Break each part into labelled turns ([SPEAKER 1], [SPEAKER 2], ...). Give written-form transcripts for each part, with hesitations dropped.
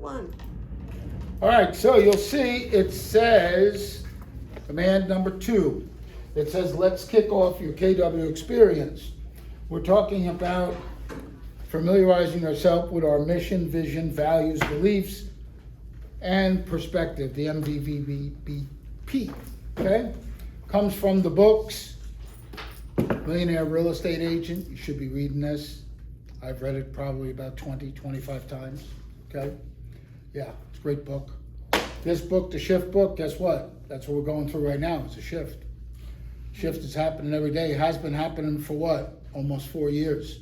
[SPEAKER 1] 1.
[SPEAKER 2] All right, so you'll see it says, command number 2. It says, let's kick off your KW experience. We're talking about familiarizing yourself with our mission, vision, values, beliefs, and perspective, the MVVBP, okay? Comes from the books, Millionaire Real Estate Agent. You should be reading this. I've read it probably about 20, 25 times, okay? Yeah, it's a great book. This book, the shift book, guess what? That's what we're going through right now, it's a shift. Shift is happening every day. It has been happening for what? Almost 4 years.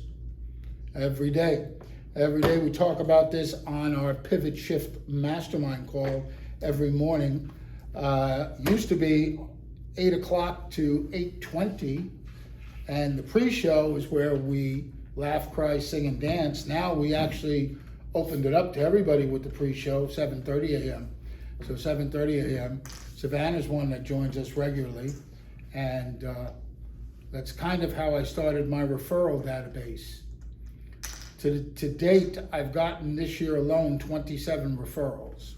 [SPEAKER 2] Every day. Every day we talk about this on our Pivot Shift Mastermind call every morning. Used to be 8 o'clock to 8:20, and the pre-show is where we laugh, cry, sing, and dance. Now we actually opened it up to everybody with the pre-show, 7:30 a.m. So 7:30 a.m. Savannah's one that joins us regularly, and that's kind of how I started my referral database. To date, I've gotten this year alone 27 referrals.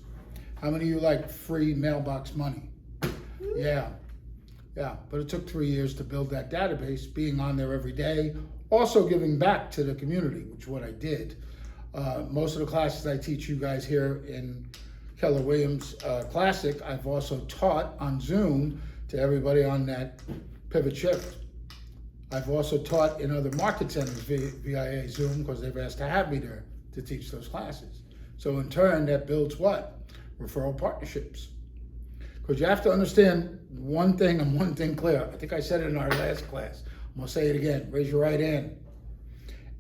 [SPEAKER 2] How many of you like free mailbox money? Yeah, but it took 3 years to build that database, being on there every day, also giving back to the community, which is what I did. Most of the classes I teach you guys here in Keller Williams Classic, I've also taught on Zoom to everybody on that Pivot Shift. I've also taught in other market centers via Zoom because they've asked to have me there to teach those classes. So in turn, that builds what? Referral partnerships. Because you have to understand one thing and one thing clear. I think I said it in our last class. I'm gonna say it again. Raise your right hand.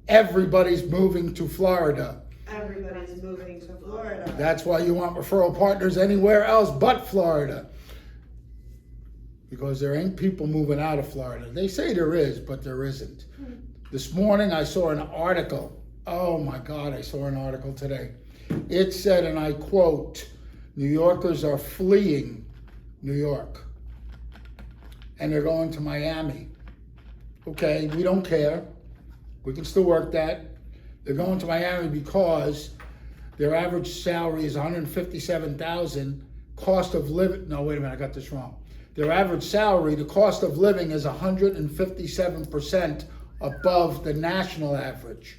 [SPEAKER 2] Everybody's moving to Florida.
[SPEAKER 1] Everybody's moving to Florida.
[SPEAKER 2] That's why you want referral partners anywhere else but Florida. Because there ain't people moving out of Florida. They say there is, but there isn't. This morning I saw an article. Oh my God, I saw an article today. It said, and I quote, New Yorkers are fleeing New York. And they're going to Miami. Okay, we don't care. We can still work that. They're going to Miami because their average salary is $157,000. Cost of living, no, wait a minute, I got this wrong. Their average salary, the cost of living is 157% above the national average.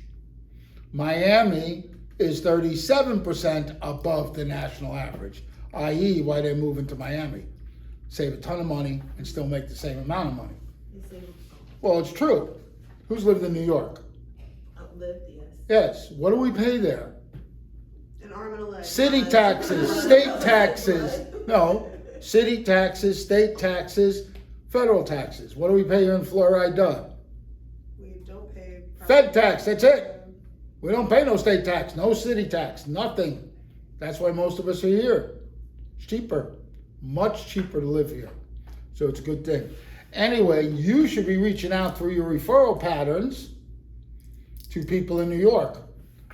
[SPEAKER 2] Miami is 37% above the national average, i.e. why they're moving to Miami. Save a ton of money and still make the same amount of money. Well, it's true. Who's lived in New York?
[SPEAKER 1] Outlived, yes.
[SPEAKER 2] Yes. What do we pay there?
[SPEAKER 1] An arm and a leg.
[SPEAKER 2] City taxes, state taxes. No. City taxes, state taxes, federal taxes. What do we pay here in Florida?
[SPEAKER 1] We don't pay.
[SPEAKER 2] Fed tax, that's it. We don't pay no state tax, no city tax, nothing. That's why most of us are here. It's cheaper, much cheaper to live here. So it's a good thing. Anyway, you should be reaching out through your referral patterns to people in New York,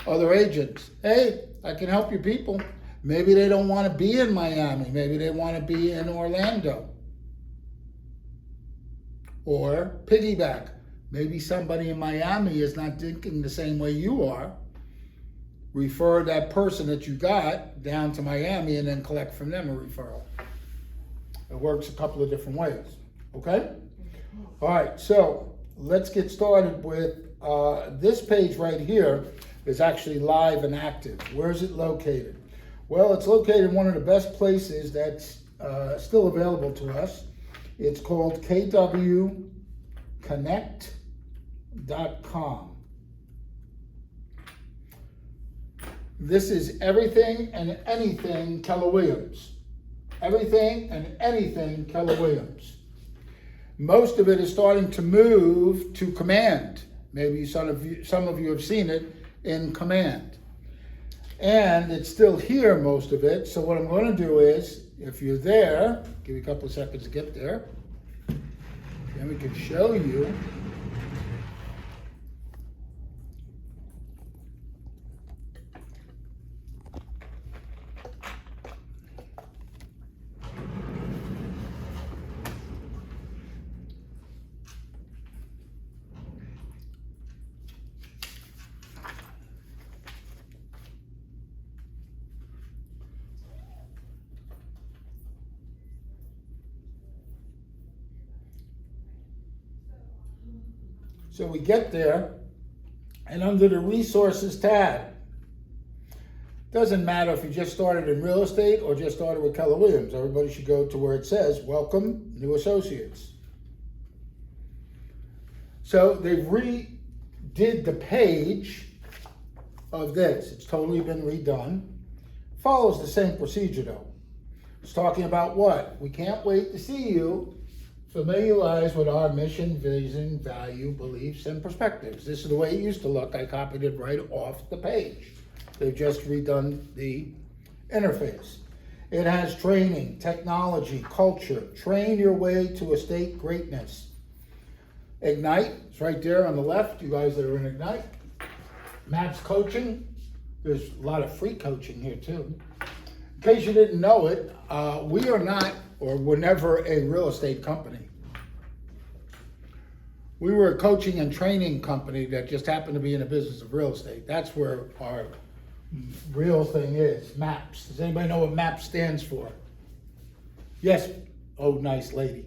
[SPEAKER 2] other agents. Hey, I can help you people. Maybe they don't want to be in Miami. Maybe they want to be in Orlando. Or piggyback. Maybe somebody in Miami is not thinking the same way you are. Refer that person that you got down to Miami and then collect from them a referral. It works a couple of different ways. Okay? All right, so let's get started with this page right here is actually live and active. Where is it located? Well, it's located in one of the best places that's still available to us. It's called kwconnect.com. This is everything and anything Keller Williams. Everything and anything Keller Williams. Most of it is starting to move to Command. Maybe some of you have seen it in Command. And it's still here, most of it. So what I'm going to do is, if you're there, give you a couple of seconds to get there. Then we can show you. So we get there, and under the resources tab, doesn't matter if you just started in real estate or just started with Keller Williams. Everybody should go to where it says, welcome new associates. So they redid the page of this. It's totally been redone. Follows the same procedure though. It's talking about what? We can't wait to see you familiarize with our mission, vision, value, beliefs, and perspectives. This is the way it used to look. I copied it right off the page. They've just redone the interface. It has training, technology, culture. Train your way to estate greatness. Ignite, it's right there on the left, you guys that are in Ignite. MAPS coaching, there's a lot of free coaching here too. In case you didn't know it, we are not, or we're never a real estate company. We were a coaching and training company that just happened to be in the business of real estate. That's where our real thing is, MAPS. Does anybody know what MAPS stands for? Yes. Oh, nice lady.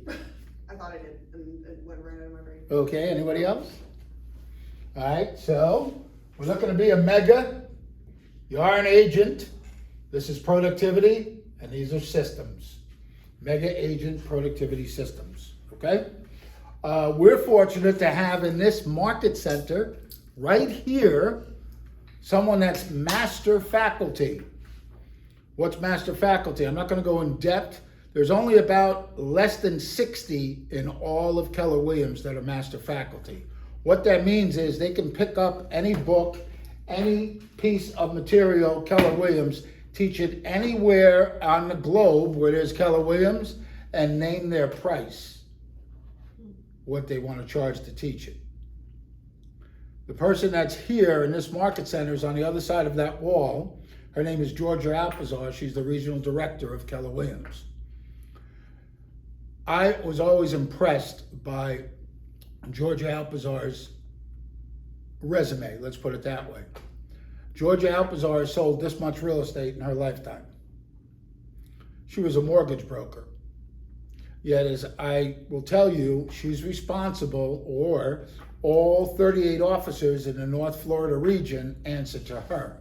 [SPEAKER 1] I thought I did, and it went right out of my brain.
[SPEAKER 2] Okay, anybody else? All right, so we're looking to be a mega. You are an agent. This is productivity, and these are systems. Mega agent productivity systems, okay? We're fortunate to have in this market center right here someone that's master faculty. What's master faculty? I'm not going to go in depth. There's only about less than 60 in all of Keller Williams that are master faculty. What that means is they can pick up any book, any piece of material, Keller Williams, teach it anywhere on the globe where there's Keller Williams, and name their price, what they want to charge to teach it. The person that's here in this market center is on the other side of that wall. Her name is Georgia Alpazar. She's the regional director of Keller Williams. I was always impressed by Georgia Alpazar's resume, let's put it that way. Georgia Alpazar has sold this much real estate in her lifetime. She was a mortgage broker. Yet, as I will tell you, she's responsible, or all 38 officers in the North Florida region answer to her.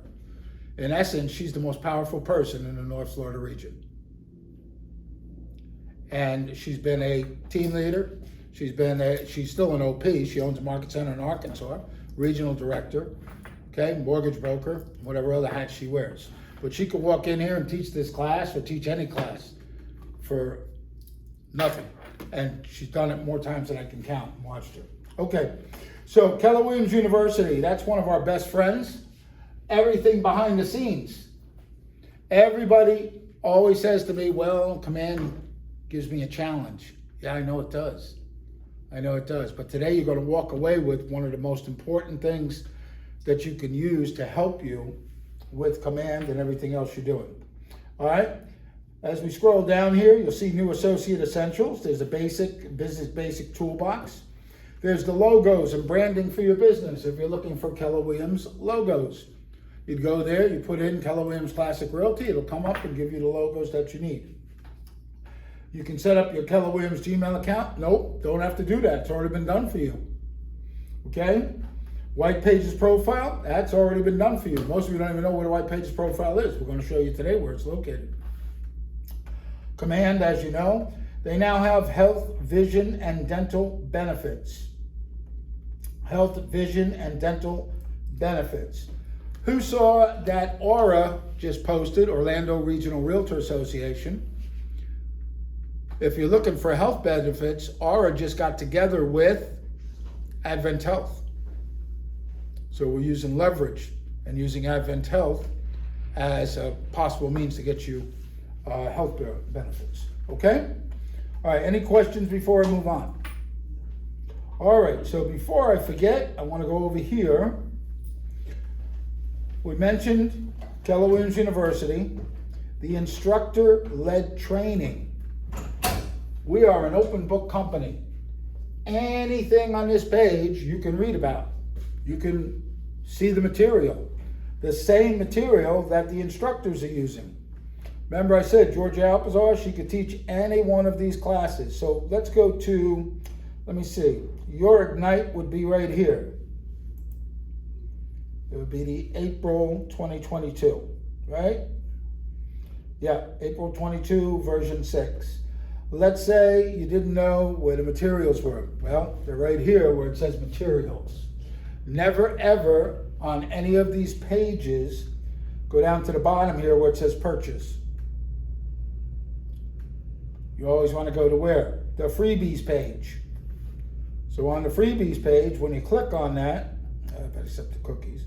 [SPEAKER 2] In essence, she's the most powerful person in the North Florida region. And she's been a team leader. She's still an OP. She owns a market center in Arkansas, regional director, okay, mortgage broker, whatever other hat she wears. But she could walk in here and teach this class or teach any class for nothing. And she's done it more times than I can count and watched her. Okay, so Keller Williams University, that's one of our best friends. Everything behind the scenes. Everybody always says to me, well, Command gives me a challenge. Yeah, I know it does. I know it does. But today you're going to walk away with one of the most important things that you can use to help you with Command and everything else you're doing. All right? As we scroll down here, you'll see new associate essentials. There's a business basic toolbox. There's the logos and branding for your business. If you're looking for Keller Williams logos, you'd go there, you put in Keller Williams Classic Realty, it'll come up and give you the logos that you need. You can set up your Keller Williams Gmail account. Nope, don't have to do that. It's already been done for you. Okay? White Pages profile, that's already been done for you. Most of you don't even know where the White Pages profile is. We're going to show you today where it's located. Command, as you know, they now have health, vision, and dental benefits. Health, vision, and dental benefits. Who saw that Aura just posted, Orlando Regional Realtor Association? If you're looking for health benefits, Aura just got together with Advent Health. So we're using leverage and using Advent Health as a possible means to get you health benefits. Okay? All right, any questions before I move on? All right, so before I forget, I want to go over here. We mentioned Keller Williams University, the instructor-led training. We are an open book company. Anything on this page you can read about. You can see the material. The same material that the instructors are using. Remember I said Georgia Alpazar, she could teach any one of these classes. So let's go to let me see, your Ignite would be right here. It would be the April 2022, right? Yeah, April 22, version 6. Let's say you didn't know where the materials were. Well, they're right here where it says materials. Never ever on any of these pages go down to the bottom here where it says purchase. You always want to go to where? The freebies page. So on the freebies page, when you click on that, except the cookies,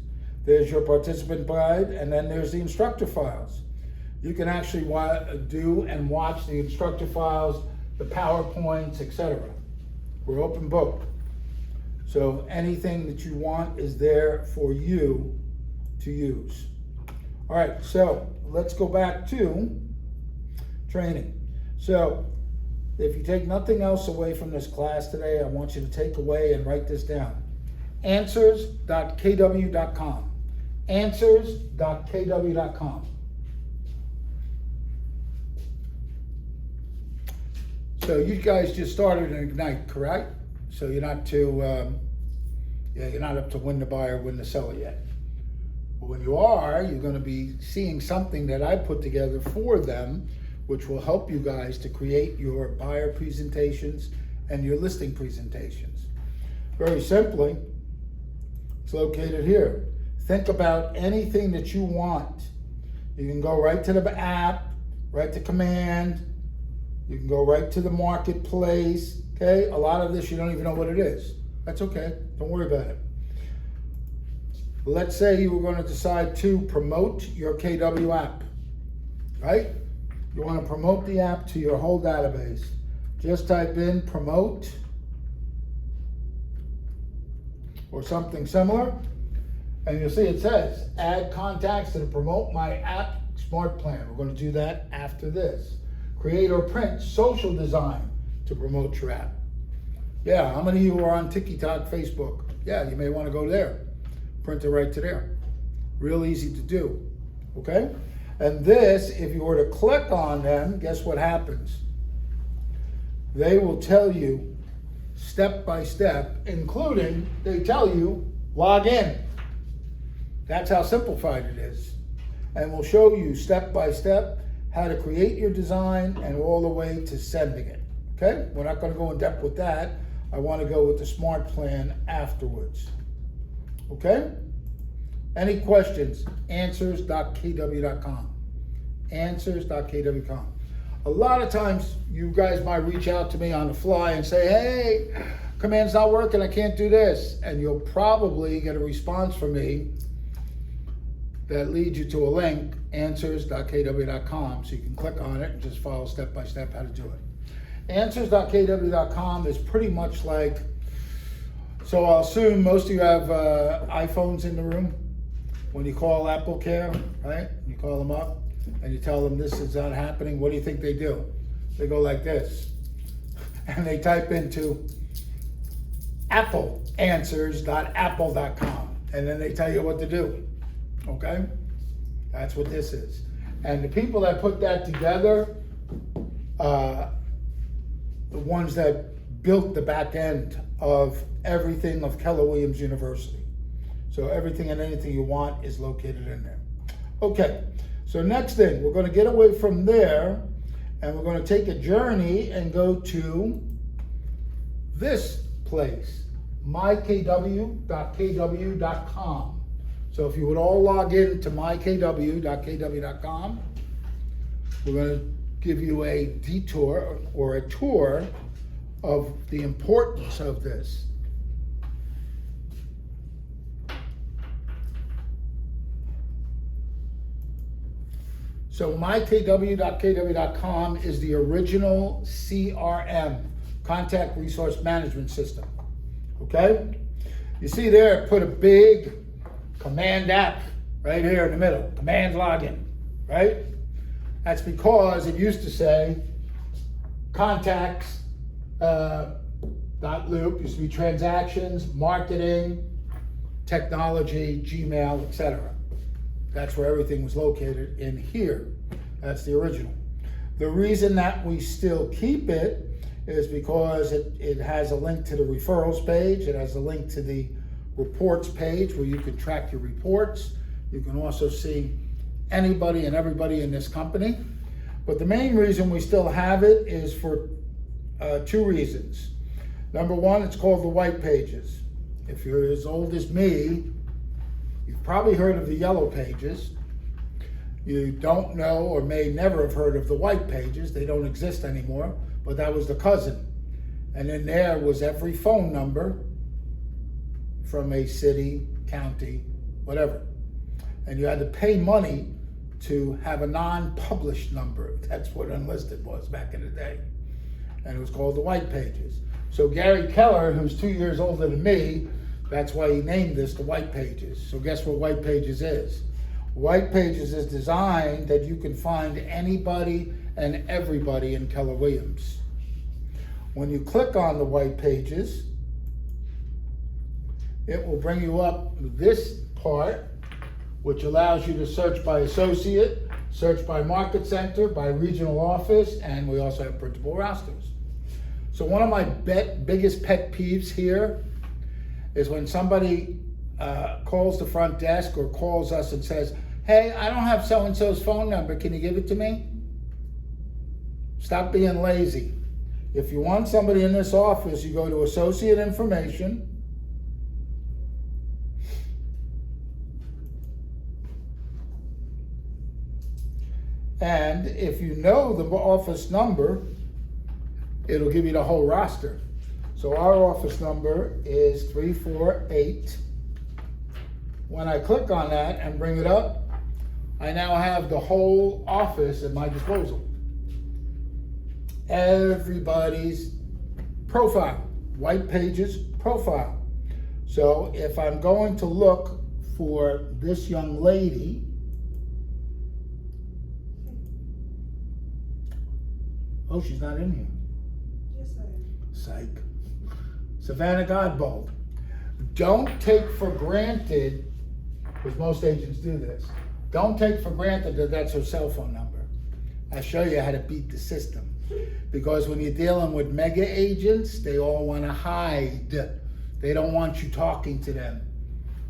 [SPEAKER 2] there's your participant guide, and then there's the instructor files. You can actually do and watch the instructor files, the PowerPoints, etc. We're open book. So anything that you want is there for you to use. All right, so let's go back to training. So if you take nothing else away from this class today, I want you to take away and write this down. Answers.kw.com. Answers.kw.com. So you guys just started an Ignite, correct? So you're not too, you're not up to win the buyer, win the seller yet. But when you are, you're going to be seeing something that I put together for them, which will help you guys to create your buyer presentations and your listing presentations. Very simply, it's located here. Think about anything that you want. You can go right to the app, right to command. You can go right to the marketplace. Okay, a lot of this you don't even know what it is. That's okay, don't worry about it. Let's say you were going to decide to promote your KW app, right? You want to promote the app to your whole database. Just type in promote or something similar, and you'll see it says add contacts to the Promote My App Smart Plan. We're going to do that after this. Create or print social design to promote your app. Yeah, how many of you are on TikTok, Facebook? Yeah, you may want to go there. Print it right to there. Real easy to do, okay? And this, if you were to click on them, guess what happens? They will tell you step by step, including they tell you log in. That's how simplified it is. And we'll show you step by step how to create your design and all the way to sending it. Okay? We're not going to go in depth with that. I want to go with the smart plan afterwards. Okay? Any questions? Answers.kw.com. Answers.kw.com. A lot of times you guys might reach out to me on the fly and say, hey, command's not working, I can't do this. And you'll probably get a response from me that leads you to a link, answers.kw.com, so you can click on it and just follow step by step how to do it. Answers.kw.com is pretty much like, so I'll assume most of you have iPhones in the room. When you call Apple Care, right? You call them up and you tell them this is not happening, what do you think they do? They go like this, and they type into appleanswers.apple.com, and then they tell you what to do. Okay? That's what this is. And the people that put that together, the ones that built the back end of everything of Keller Williams University. So everything and anything you want is located in there. Okay, so next thing, we're going to get away from there and we're going to take a journey and go to this place, mykw.kw.com. So if you would all log in to mykw.kw.com, we're going to give you a detour or a tour of the importance of this. So mykw.kw.com is the original CRM, Contact Resource Management System. Okay? You see there, put a big command app right here in the middle, command login, right? That's because it used to say contacts, .loop, used to be transactions, marketing, technology, Gmail, etc. That's where everything was located in here. That's the original. The reason that we still keep it is because it has a link to the referrals page. It has a link to the reports page where you can track your reports. You can also see anybody and everybody in this company. But the main reason we still have it is for two reasons. Number one, it's called the white pages. If you're as old as me, you've probably heard of the yellow pages. You don't know or may never have heard of the white pages. They don't exist anymore, but that was the cousin. And in there was every phone number from a city, county, whatever. And you had to pay money to have a non-published number. That's what unlisted was back in the day. And it was called the white pages. So Gary Keller, who's 2 years older than me, that's why he named this the white pages. So guess what white pages is? White pages is designed that you can find anybody and everybody in Keller Williams. When you click on the white pages, it will bring you up this part, which allows you to search by associate, search by market center, by regional office, and we also have printable rosters. So one of my biggest pet peeves here is when somebody calls the front desk or calls us and says, hey, I don't have so-and-so's phone number, can you give it to me? Stop being lazy. If you want somebody in this office, you go to associate information, and if you know the office number, it'll give you the whole roster. So our office number is 348. When I click on that and bring it up, I now have the whole office at my disposal. Everybody's profile, white pages profile. So if I'm going to look for this young lady, oh, she's not in here.
[SPEAKER 1] Yes, I am.
[SPEAKER 2] Psych. Savannah Godbold. Don't take for granted, because most agents do this, don't take for granted that that's her cell phone number. I'll show you how to beat the system. Because when you're dealing with mega agents, they all want to hide. They don't want you talking to them.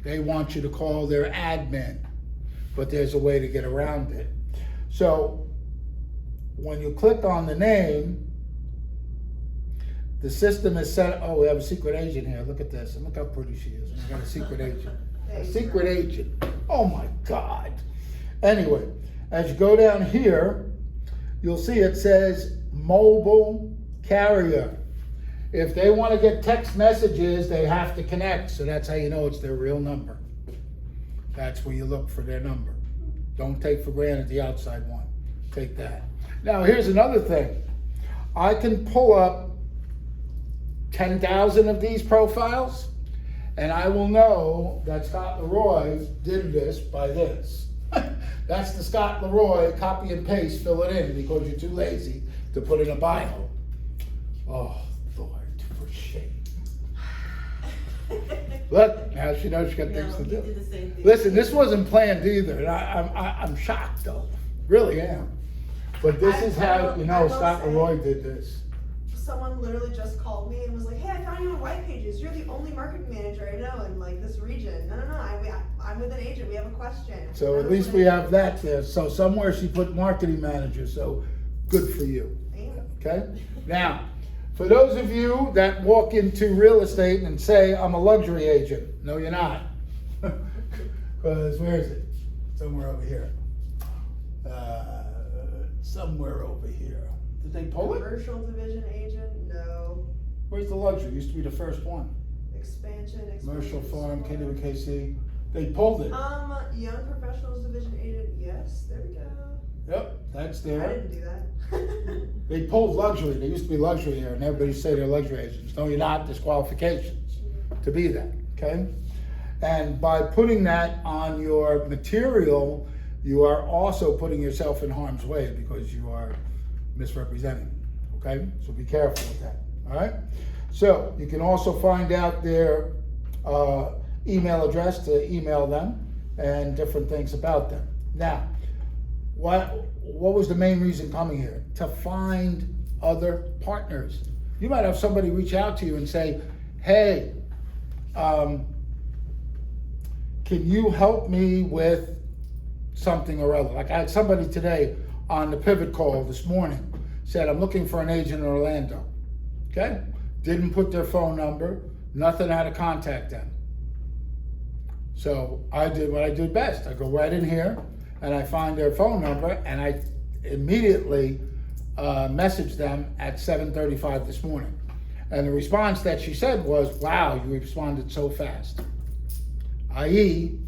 [SPEAKER 2] They want you to call their admin. But there's a way to get around it. So when you click on the name, the system is set. Oh, we have a secret agent here. Look at this. And look how pretty she is. We got a secret agent. A secret agent. Oh my God. Anyway, as you go down here, you'll see it says mobile carrier. If they want to get text messages, they have to connect. So that's how you know it's their real number. That's where you look for their number. Don't take for granted the outside one. Take that. Now, here's another thing. I can pull up 10,000 of these profiles, and I will know that Scott Leroy did this by this. That's the Scott Leroy, copy and paste, fill it in, because you're too lazy to put in a bio. Oh, Lord, for shame. Look, now she knows she got things to do.
[SPEAKER 3] Did the same thing.
[SPEAKER 2] Listen, this wasn't planned either, and I'm shocked, though. Really am. But this is how, you know, Scott Leroy did this.
[SPEAKER 1] Someone literally just called me and was like, hey, I found you on White Pages. You're the only marketing manager I know in like this region. No, I'm with an agent. We have a question.
[SPEAKER 2] So at least we have that there. So somewhere she put marketing manager, so good for you. Okay? Now, for those of you that walk into real estate and say, I'm a luxury agent. No, you're not. Because where is it? Somewhere over here. Somewhere over here. Did they pull it?
[SPEAKER 1] Commercial division agent? No.
[SPEAKER 2] Where's the luxury? Used to be the first one.
[SPEAKER 1] Expansion.
[SPEAKER 2] Commercial farm, KWKC. They pulled it.
[SPEAKER 1] Young professionals division agent. Yes, there we go.
[SPEAKER 2] Yep, that's
[SPEAKER 1] I
[SPEAKER 2] there.
[SPEAKER 1] didn't do that.
[SPEAKER 2] They pulled luxury. There used to be luxury there, and everybody say they're luxury agents. No, you're not. There's qualifications to be that, okay? And by putting that on your material, you are also putting yourself in harm's way because you are misrepresenting, okay? So be careful with that, all right? So you can also find out their email address to email them and different things about them. Now, what was the main reason coming here? To find other partners. You might have somebody reach out to you and say, hey, can you help me with something or other? Like I had somebody today on the pivot call this morning, said, I'm looking for an agent in Orlando. Okay? Didn't put their phone number, nothing how to contact them. So I did what I did best. I go right in here and I find their phone number and I immediately messaged them at 7:35 this morning. And the response that she said was, wow, you responded so fast. i.e.,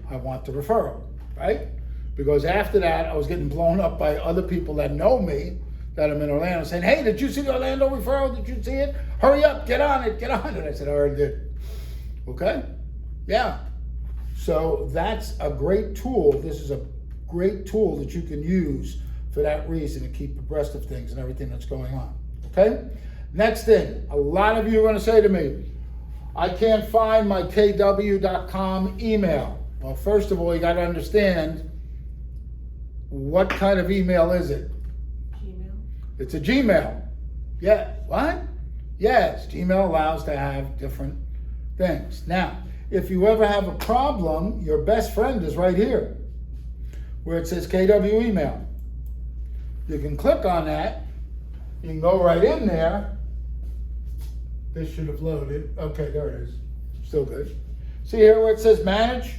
[SPEAKER 2] I want the referral, right? Because after that, I was getting blown up by other people that know me, that I'm in Orlando, saying, hey, did you see the Orlando referral? Did you see it? Hurry up, get on it, get on it. I said, I already did. Okay? Yeah. So that's a great tool. This is a great tool that you can use for that reason to keep abreast of things and everything that's going on. Okay? Next thing, a lot of you are going to say to me, I can't find my kw.com email. Well, first of all, you got to understand, what kind of email is it?
[SPEAKER 1] Gmail.
[SPEAKER 2] It's a Gmail. Yeah, what? Yes, Gmail allows to have different things. Now, if you ever have a problem, your best friend is right here, where it says KW email. You can click on that. You can go right in there. This should have loaded. Okay, there it is. Still good. See here where it says manage?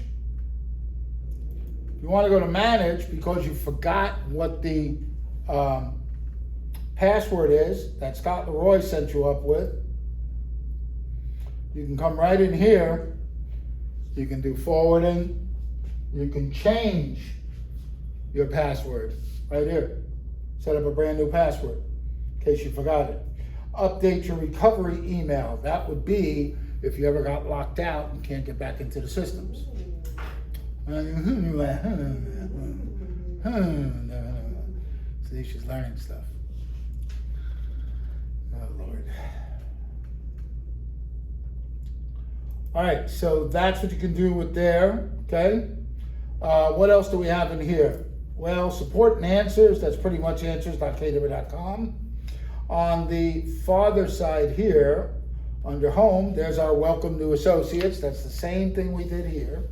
[SPEAKER 2] You want to go to manage because you forgot what the password is that Scott Leroy set you up with. You can come right in here. You can do forwarding. You can change your password right here. Set up a brand new password in case you forgot it. Update your recovery email. That would be if you ever got locked out and can't get back into the systems. See, she's learning stuff. Oh, Lord. All right, so that's what you can do with there, okay? What else do we have in here? Well, support and answers, that's pretty much answers.kw.com. On the farther side here, under home, there's our welcome new associates. That's the same thing we did here.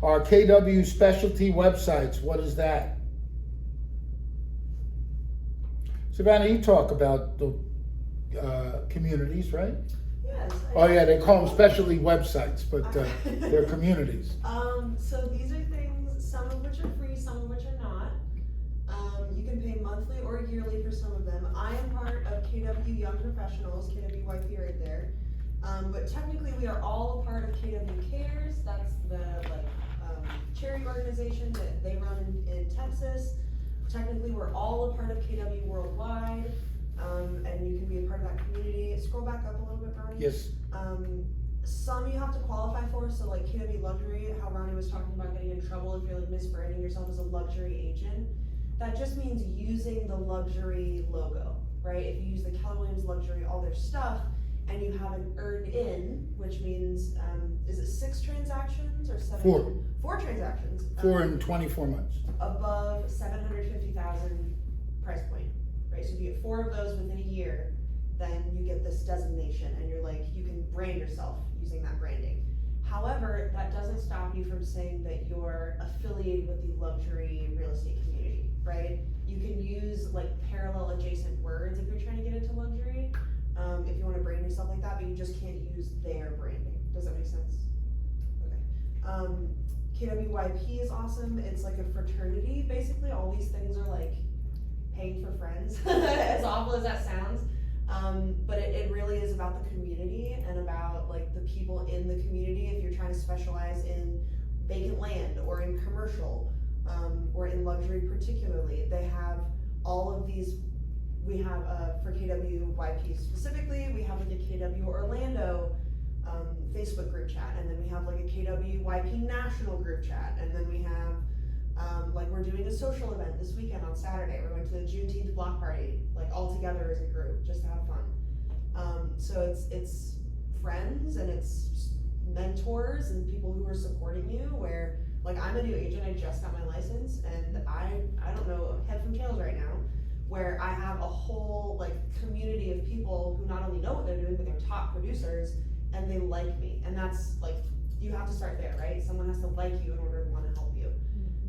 [SPEAKER 2] Our KW specialty websites, what is that? Savannah, you talk about the communities, right?
[SPEAKER 1] Yes.
[SPEAKER 2] Oh yeah, they call them specialty websites, but they're communities.
[SPEAKER 1] So these are things, some of which are free, some of which are not. You can pay monthly or yearly for some of them. I am part of KW Young Professionals, KWYP right there. But technically we are all a part of KW Cares. That's the charity organization that they run in Texas. Technically we're all a part of KW Worldwide. And you can be a part of that community. Scroll back up a little bit, Ronnie.
[SPEAKER 2] Yes.
[SPEAKER 1] Some you have to qualify for, so like KW Luxury, how Ronnie was talking about getting in trouble if you're like misbranding yourself as a luxury agent. That just means using the luxury logo, right? If you use the Keller Williams Luxury, all their stuff, and you have an earned in, which means, is it 6 transactions or 7?
[SPEAKER 2] 4.
[SPEAKER 1] 4 transactions.
[SPEAKER 2] 4 in 24 months.
[SPEAKER 1] Above 750,000 price point, right? So if you get 4 of those within a year, then you get this designation, and you're like, you can brand yourself using that branding. However, that doesn't stop you from saying that you're affiliated with the luxury real estate community, right? You can use like parallel adjacent words if you're trying to get into luxury, if you want to brand yourself like that, but you just can't use their branding. Does that make sense? Okay. KWYP is awesome. It's like a fraternity, basically. All these things are like paying for friends, as awful as that sounds. But it really is about the community and about like the people in the community. If you're trying to specialize in vacant land or in commercial, or in luxury particularly, they have all of these. We have for KWYP specifically, we have like a KW Orlando Facebook group chat, and then we have like a KWYP national group chat, and then we have like we're doing a social event this weekend on Saturday. We're going to the Juneteenth block party, like all together as a group, just to have fun. So it's friends and it's mentors and people who are supporting you. Where like I'm a new agent, I just got my license, and I don't know head from tails right now. Where I have a whole like community community of people who not only know what they're doing, but they're top producers, and they like me. And that's like, you have to start there, right? Someone has to like you in order to want to help you.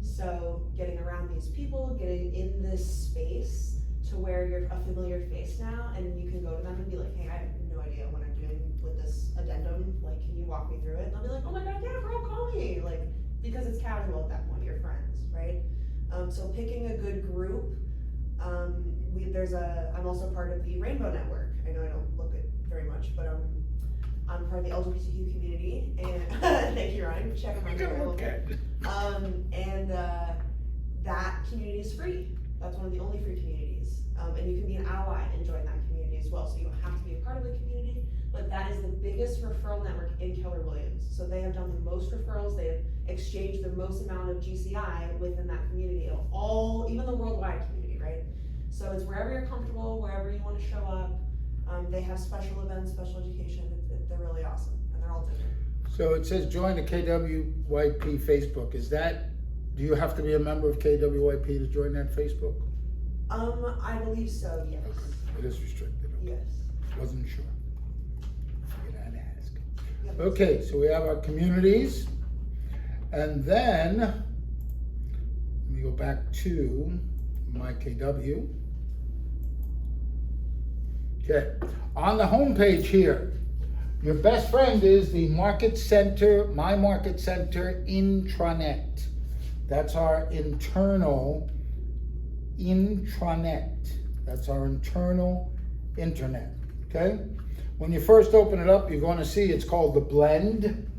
[SPEAKER 1] So getting around these people, getting in this space to where you're a familiar face now, and you can go to them and be like, hey, I have no idea what I'm doing with this addendum, like, can you walk me through it? And they'll be like, oh my god, yeah, girl, call me, like, because it's casual at that point, you're friends, right? So picking a good group, I'm also part of the Rainbow Network. I know I don't look it very much, but I'm part of the LGBTQ community, and thank you, Ryan, check out my hair a little bit. That community is free. That's one of the only free communities. And you can be an ally and join that community as well. So you don't have to be a part of the community, but that is the biggest referral network in Keller Williams. So they have done the most referrals. They have exchanged the most amount of GCI within that community of all, even the worldwide community, right? So it's wherever you're comfortable, wherever you want to show up. They have special events, special education. They're really awesome, and they're all different.
[SPEAKER 2] So it says join the KWYP Facebook. Do you have to be a member of KWYP to join that Facebook?
[SPEAKER 1] I believe so, yes.
[SPEAKER 2] It is restricted. Okay.
[SPEAKER 1] Yes.
[SPEAKER 2] Wasn't sure. Figured I'd ask.
[SPEAKER 1] Yep.
[SPEAKER 2] Okay, so we have our communities. And then, let me go back to my KW. Okay, on the home page here, your best friend is the Market Center, My Market Center Intranet. That's our internal intranet. That's our internal internet, okay? When you first open it up, you're going to see it's called the Blend.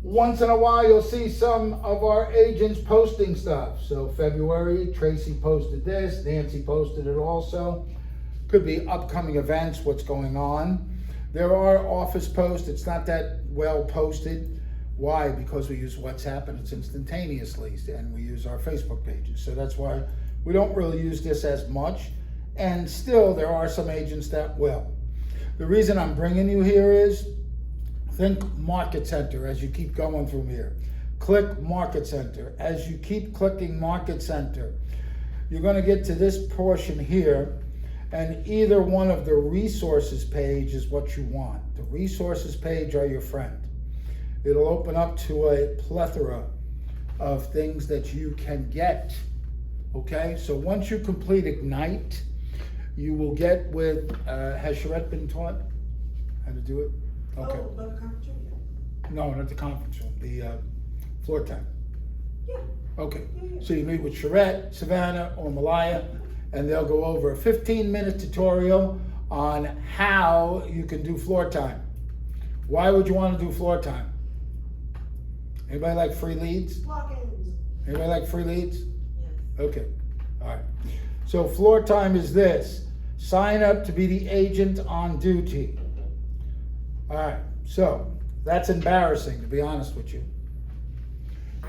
[SPEAKER 2] Once in a while, you'll see some of our agents posting stuff. So February, Tracy posted this, Nancy posted it also. Could be upcoming events, what's going on. There are office posts. It's not that well posted. Why? Because we use WhatsApp and it's instantaneously, and we use our Facebook pages. So that's why we don't really use this as much. And still, there are some agents that will. The reason I'm bringing you here is, think Market Center as you keep going through here. Click Market Center. As you keep clicking Market Center, you're going to get to this portion here, and either one of the resources page is what you want. The resources page are your friend. It'll open up to a plethora of things that you can get. Okay, so once you complete Ignite, you will get with, has Charette been taught how to do it? Okay.
[SPEAKER 1] Oh, the conference room?
[SPEAKER 2] No, not the conference room, the floor time.
[SPEAKER 1] Yeah.
[SPEAKER 2] Okay,
[SPEAKER 1] Yeah.
[SPEAKER 2] so you meet with Charette, Savannah, or Malaya, and they'll go over a 15-minute tutorial on how you can do floor time. Why would you want to do floor time? Anybody like free leads?
[SPEAKER 1] Walk-ins.
[SPEAKER 2] Anybody like free leads?
[SPEAKER 1] Yes.
[SPEAKER 2] Okay, all right. So floor time is this. Sign up to be the agent on duty. All right, so that's embarrassing, to be honest with you.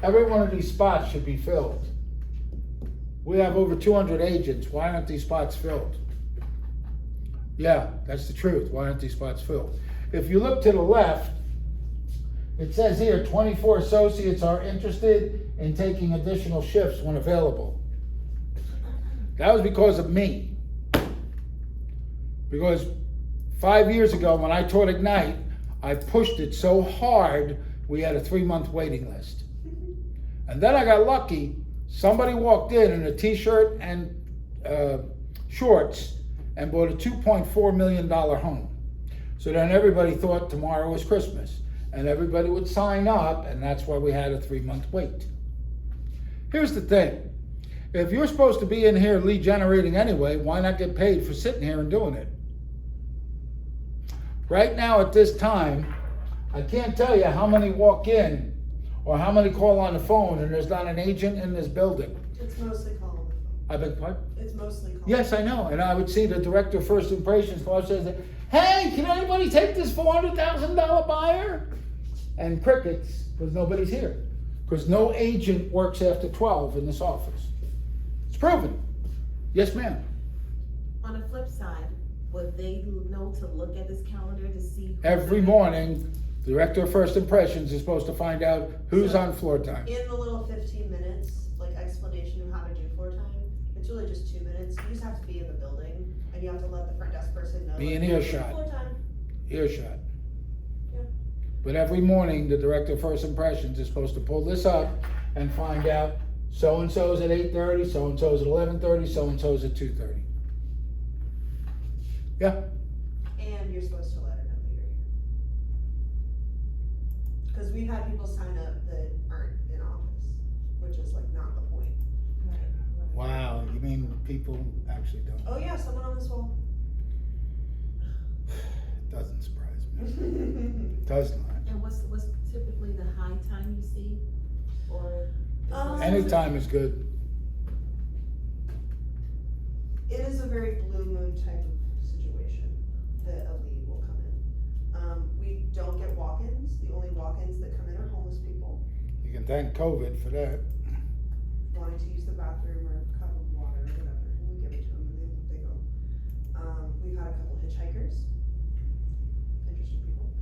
[SPEAKER 2] Every one of these spots should be filled. We have over 200 agents. Why aren't these spots filled? Yeah, that's the truth. Why aren't these spots filled? If you look to the left, it says here 24 associates are interested in taking additional shifts when available. That was because of me. Because 5 years ago when I taught Ignite, I pushed it so hard we had a 3-month waiting list. And then I got lucky. Somebody walked in a t-shirt and shorts and bought a $2.4 million home. So then everybody thought tomorrow was Christmas. And everybody would sign up, and that's why we had a 3-month wait. Here's the thing. If you're supposed to be in here lead generating anyway, why not get paid for sitting here and doing it? Right now at this time, I can't tell you how many walk in or how many call on the phone and there's not an agent in this building.
[SPEAKER 1] It's mostly call on the phone.
[SPEAKER 2] I beg your pardon?
[SPEAKER 1] It's mostly call.
[SPEAKER 2] Yes, I know. And I would see the director of First Impressions call says, hey, can anybody take this $400,000 buyer? And crickets, because nobody's here. Because no agent works after 12 in this office. It's proven. Yes, ma'am.
[SPEAKER 3] On the flip side, would they know to look at this calendar to see?
[SPEAKER 2] Every morning, the director of First Impressions is supposed to find out who's on floor time.
[SPEAKER 1] In the little 15 minutes, like explanation of how to do floor time, It's really just 2 minutes. You just have to be in the building and you have to let the front desk person know.
[SPEAKER 2] Be
[SPEAKER 1] like,
[SPEAKER 2] in
[SPEAKER 1] "Hey,
[SPEAKER 2] earshot.
[SPEAKER 1] floor time."
[SPEAKER 2] Earshot.
[SPEAKER 1] Yeah.
[SPEAKER 2] But every morning, the director of first impressions is supposed to pull this up and find out so-and-so's at 8:30, so-and-so's at 11:30, so-and-so's at 2:30. Yeah,
[SPEAKER 1] And you're supposed to let her know that you're here. Cause we've had people sign up that aren't in office, which is like not the point.
[SPEAKER 2] wow, you mean people actually don't?
[SPEAKER 1] Oh yeah, someone on this wall.
[SPEAKER 2] Doesn't surprise me. Does not.
[SPEAKER 3] And what's typically the high time you see, or?
[SPEAKER 2] Anytime is good.
[SPEAKER 1] It is a very blue moon type of situation that a lead will come in. We don't get walk-ins. The only walk-ins that come in are homeless people
[SPEAKER 2] You can thank COVID for that.
[SPEAKER 1] wanting to use the bathroom or a cup of water or whatever, and we give it to them and they go. We've had a couple hitchhikers, interesting people.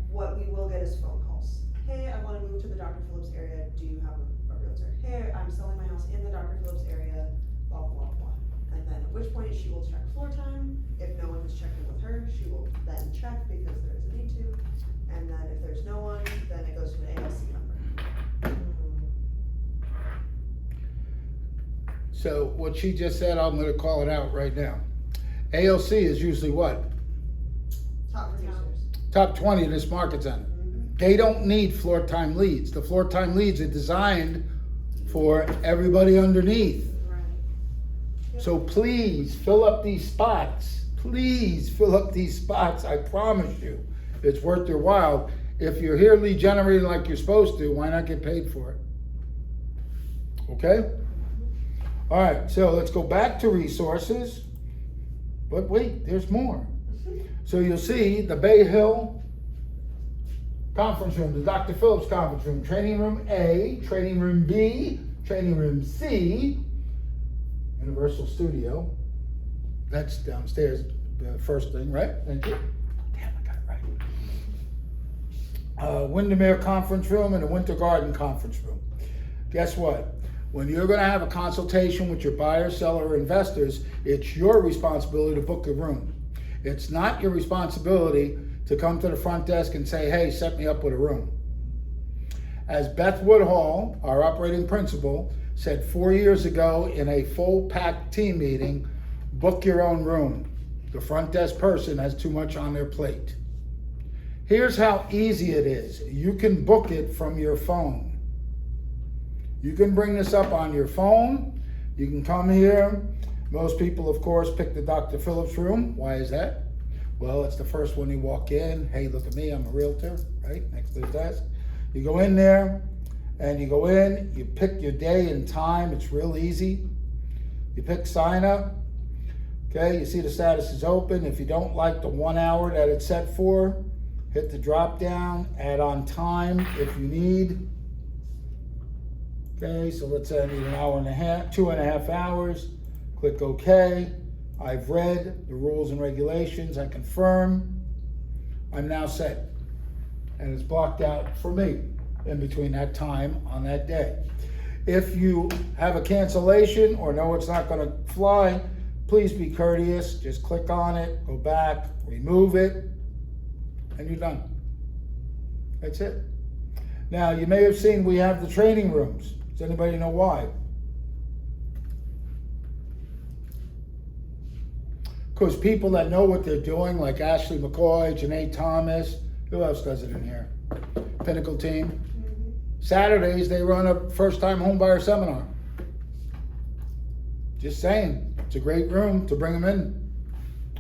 [SPEAKER 1] What we will get is phone calls. Hey, I wanna move to the Dr. Phillips area, do you have a realtor? Hey, I'm selling my house in the Dr. Phillips area, blah, blah, blah. And then at which point she will check floor time. If no one has checked in with her, she will then check because there is a need to. And then if there's no one, then it goes to an ALC number.
[SPEAKER 2] So what she just said, I'm gonna call it out right now. ALC is usually what?
[SPEAKER 1] Top producers.
[SPEAKER 2] Top 20 in this market center. They don't need floor time leads. The floor time leads are designed for everybody underneath.
[SPEAKER 1] Right.
[SPEAKER 2] So please fill up these spots. Please fill up these spots. I promise you, it's worth your while. If you're here lead generating like you're supposed to, why not get paid for it? Okay? All right, so let's go back to resources. But wait, there's more. So you'll see the Bay Hill conference room, the Dr. Phillips conference room, training room A, training room B, training room C, Universal Studio. That's downstairs, the first thing, right? Thank you. Damn, I got it right. Windermere conference room and the Winter Garden conference room. Guess what? When you're gonna have a consultation with your buyer, seller, or investors, it's your responsibility to book a room. It's not your responsibility to come to the front desk and say, hey, set me up with a room. As Beth Woodhall, our operating principal, said 4 years ago in a full packed team meeting, book your own room. The front desk person has too much on their plate. Here's how easy it is. You can book it from your phone. You can bring this up on your phone. You can come here. Most people, of course, pick the Dr. Phillips room. Why is that? Well, it's the first one you walk in. Hey, look at me, I'm a realtor, right? Next to the desk. You go in there, and you go in, you pick your day and time. It's real easy. You pick sign up. Okay, you see the status is open. If you don't like the 1 hour that it's set for, hit the drop down, add on time if you need. Okay, so let's say I need an hour and a half, 2.5 hours. Click OK. I've read the rules and regulations. I confirm. I'm now set. And it's blocked out for me in between that time on that day. If you have a cancellation or know it's not going to fly, please be courteous. Just click on it, go back, remove it, and you're done. That's it. Now, you may have seen we have the training rooms. Does anybody know why? Because people that know what they're doing, like Ashley McCoy, Janae Thomas, who else does it in here? Pinnacle team. Saturdays, they run a first-time homebuyer seminar. Just saying, it's a great room to bring them in,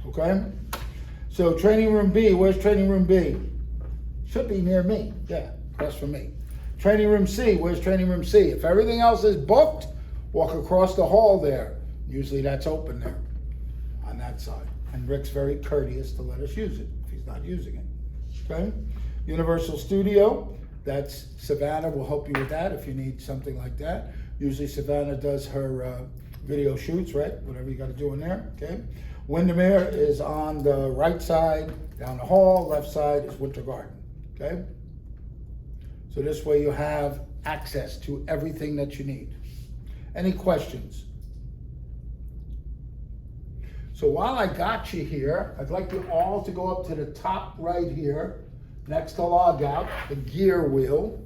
[SPEAKER 2] okay? So training room B, where's training room B? Should be near me, yeah, across from me. Training room C, where's training room C? If everything else is booked, walk across the hall there. Usually that's open there on that side. And Rick's very courteous to let us use it if he's not using it, okay? Universal Studio, that's Savannah will help you with that if you need something like that. Usually Savannah does her video shoots, right? Whatever you got to do in there, okay? Windermere is on the right side, down the hall, left side is Winter Garden, okay? So this way you have access to everything that you need. Any questions? So while I got you here, I'd like you all to go up to the top right here, next to logout, the gear wheel.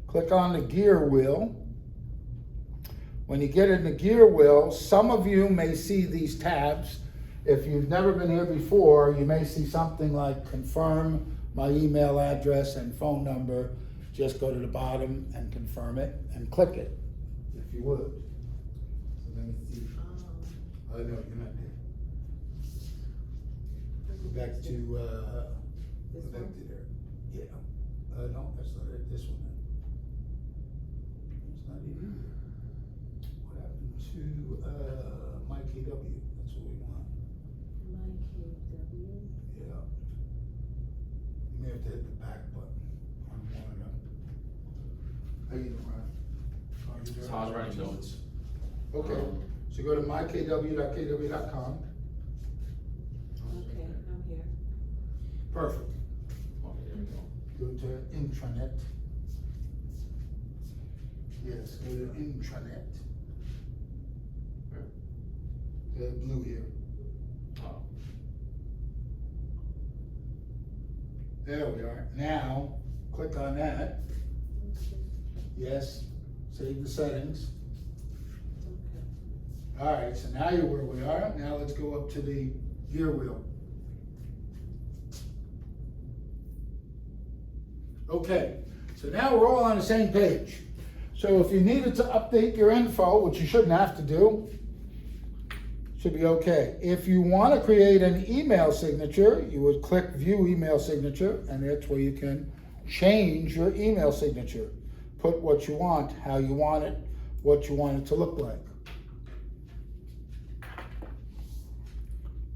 [SPEAKER 2] Click on the gear wheel. When you get in the gear wheel, some of you may see these tabs. If you've never been here before, you may see something like confirm my email address and phone number. Just go to the bottom and confirm it and click it, if you would. So let me see. Oh, no, you're not there. Go back to, there. Yeah. No, that's not it. This one. It's not it either. What happened to my KW? That's what we want.
[SPEAKER 3] My KW.
[SPEAKER 2] Yeah. You may have to hit the back button on one of them. How you doing, Ryan? How you doing?
[SPEAKER 4] So I was writing notes.
[SPEAKER 2] Okay, so go to mykw.kw.com.
[SPEAKER 3] Okay, I'm here.
[SPEAKER 2] Perfect.
[SPEAKER 4] Okay, there we go.
[SPEAKER 2] Go to Intranet. Yes, go to Intranet. The blue here.
[SPEAKER 4] Oh.
[SPEAKER 2] There we are. Now, click on that. Yes, save the settings.
[SPEAKER 3] Okay.
[SPEAKER 2] All right, so now you're where we are. Now let's go up to the gear wheel. Okay, so now we're all on the same page. So if you needed to update your info, which you shouldn't have to do, should be okay. If you want to create an email signature, you would click View Email Signature, and that's where you can change your email signature. Put what you want, how you want it, what you want it to look like.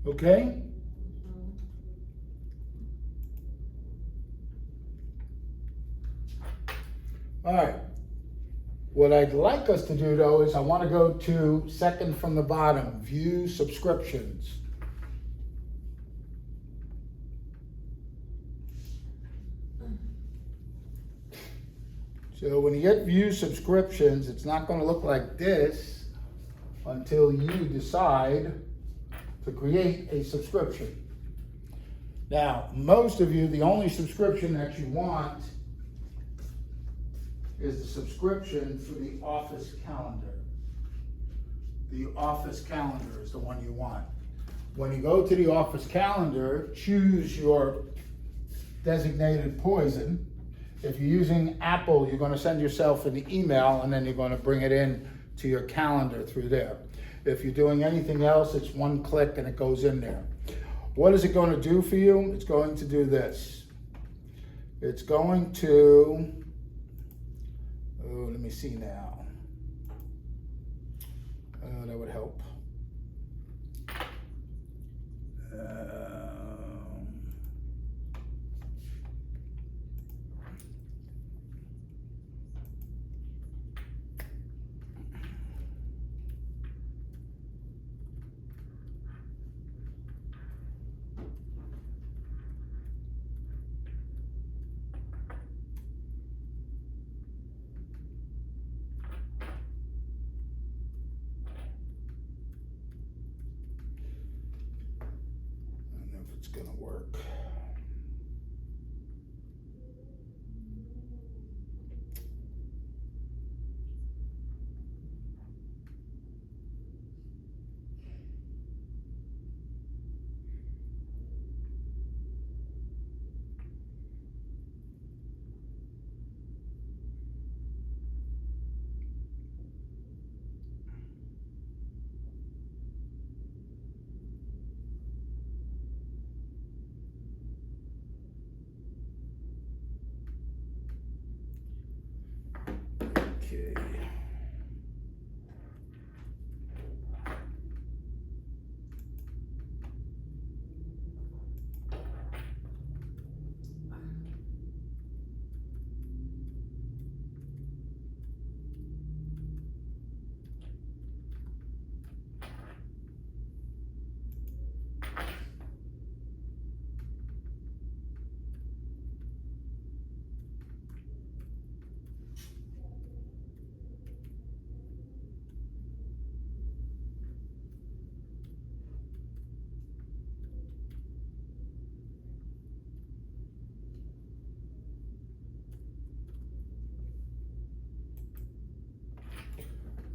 [SPEAKER 2] Okay? All right. What I'd like us to do though is I want to go to second from the bottom, view subscriptions. So when you get view subscriptions, it's not going to look like this until you decide to create a subscription. Now, most of you, the only subscription that you want is the subscription for the office calendar. The office calendar is the one you want. When you go to the office calendar, choose your designated poison. If you're using Apple, you're going to send yourself an email and then you're going to bring it in to your calendar through there. If you're doing anything else, it's one click and it goes in there. What is it going to do for you? It's going to do this. It's going to, let me see now. That would help. It's gonna work.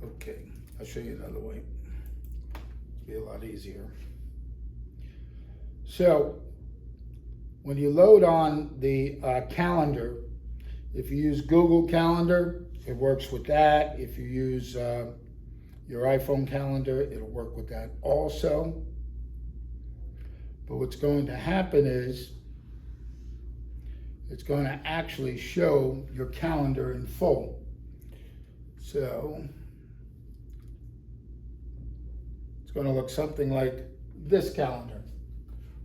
[SPEAKER 2] Okay, I'll show you another way. It'll be a lot easier. So, when you load on the calendar, if you use Google Calendar, it works with that. If you use your iPhone calendar, it'll work with that also. But what's going to happen is it's going to actually show your calendar in full. So it's going to look something like this calendar,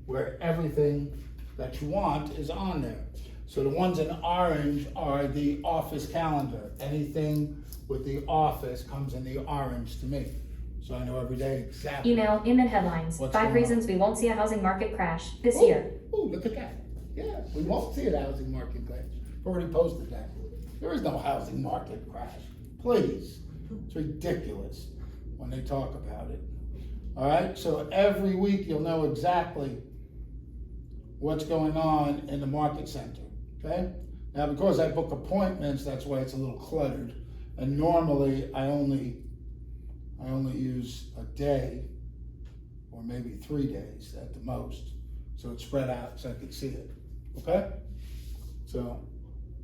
[SPEAKER 2] where everything that you want is on there. So the ones in orange are the office calendar. Anything with the office comes in the orange to me. So I know every day exactly.
[SPEAKER 5] Email, Inman headlines.
[SPEAKER 2] What's
[SPEAKER 5] 5
[SPEAKER 2] going
[SPEAKER 5] reasons
[SPEAKER 2] on?
[SPEAKER 5] we won't see a housing market crash this year.
[SPEAKER 2] Oh, look at that. Yeah, we won't see a housing market crash. I've already posted that. There is no housing market crash. Please. It's ridiculous when they talk about it. All right, so every week you'll know exactly what's going on in the market center, okay? Now, because I book appointments, that's why it's a little cluttered. And normally I only use a day or maybe 3 days at the most. So it's spread out so I can see it, okay? So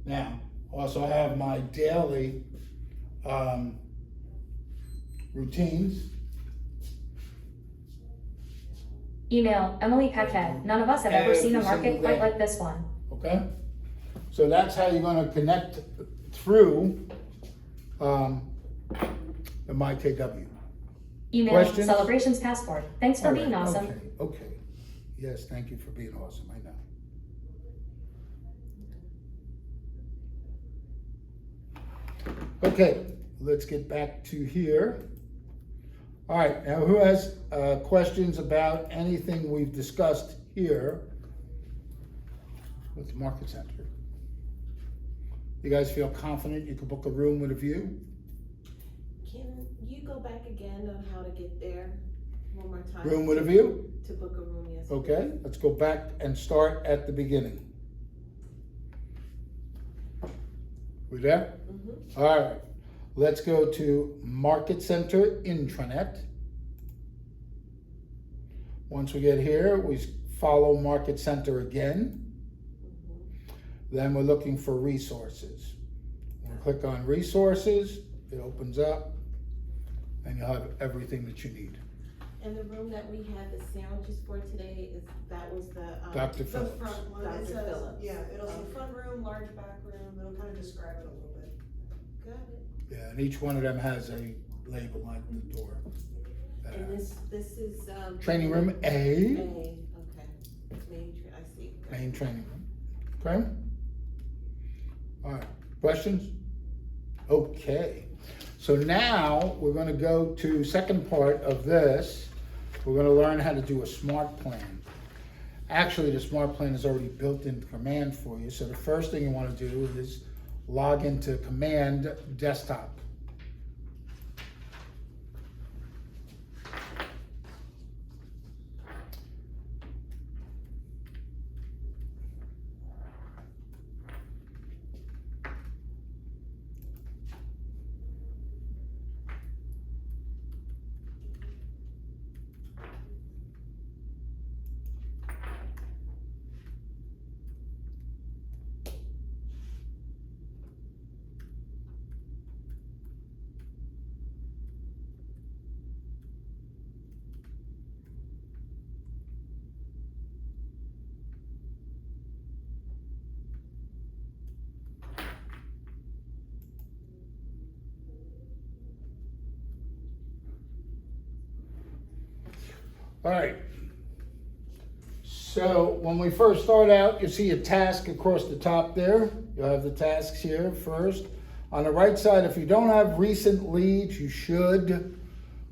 [SPEAKER 2] now, also I have my daily routines.
[SPEAKER 5] Email, Emily Paquette. None of us have ever seen a market quite like this one.
[SPEAKER 2] Okay? So that's how you're gonna connect through the MyKW.
[SPEAKER 5] Email,
[SPEAKER 2] Questions?
[SPEAKER 5] Celebrations Passport. Thanks for
[SPEAKER 2] All
[SPEAKER 5] being
[SPEAKER 2] right,
[SPEAKER 5] awesome.
[SPEAKER 2] Okay. Yes, thank you for being awesome, I know. Okay, let's get back to here. All right, now who has questions about anything we've discussed here with the Market Center? You guys feel confident you can book a room with a view?
[SPEAKER 3] Can you go back again on how to get there one more time?
[SPEAKER 2] Room with a view?
[SPEAKER 3] To book a room, yes.
[SPEAKER 2] Okay, let's go back and start at the beginning. We there?
[SPEAKER 3] Mm-hmm.
[SPEAKER 2] All right, let's go to Market Center Intranet. Once we get here, we follow Market Center again. Then we're looking for resources. We'll click on resources, it opens up, and you'll have everything that you need.
[SPEAKER 3] And the room that we had the sandwiches for today that was the.
[SPEAKER 2] Dr.
[SPEAKER 1] The
[SPEAKER 2] Phillips.
[SPEAKER 1] front one,
[SPEAKER 3] Dr.
[SPEAKER 1] it says,
[SPEAKER 3] Phillips.
[SPEAKER 1] yeah, it'll say
[SPEAKER 3] Okay.
[SPEAKER 1] front room, large back room, it'll kind of describe it a little bit.
[SPEAKER 3] Got it.
[SPEAKER 2] Yeah, and each one of them has a label like the door.
[SPEAKER 3] And this is.
[SPEAKER 2] Training room A,
[SPEAKER 3] A, okay. I see.
[SPEAKER 2] main training room. Okay? All right, questions? Okay, so now we're gonna go to second part of this. We're gonna learn how to do a smart plan. Actually, the smart plan is already built into Command for you. So the first thing you wanna do is log into Command Desktop. All right. So when we first start out, you see a task across the top there. You'll have the tasks here first. On the right side, if you don't have recent leads, you should.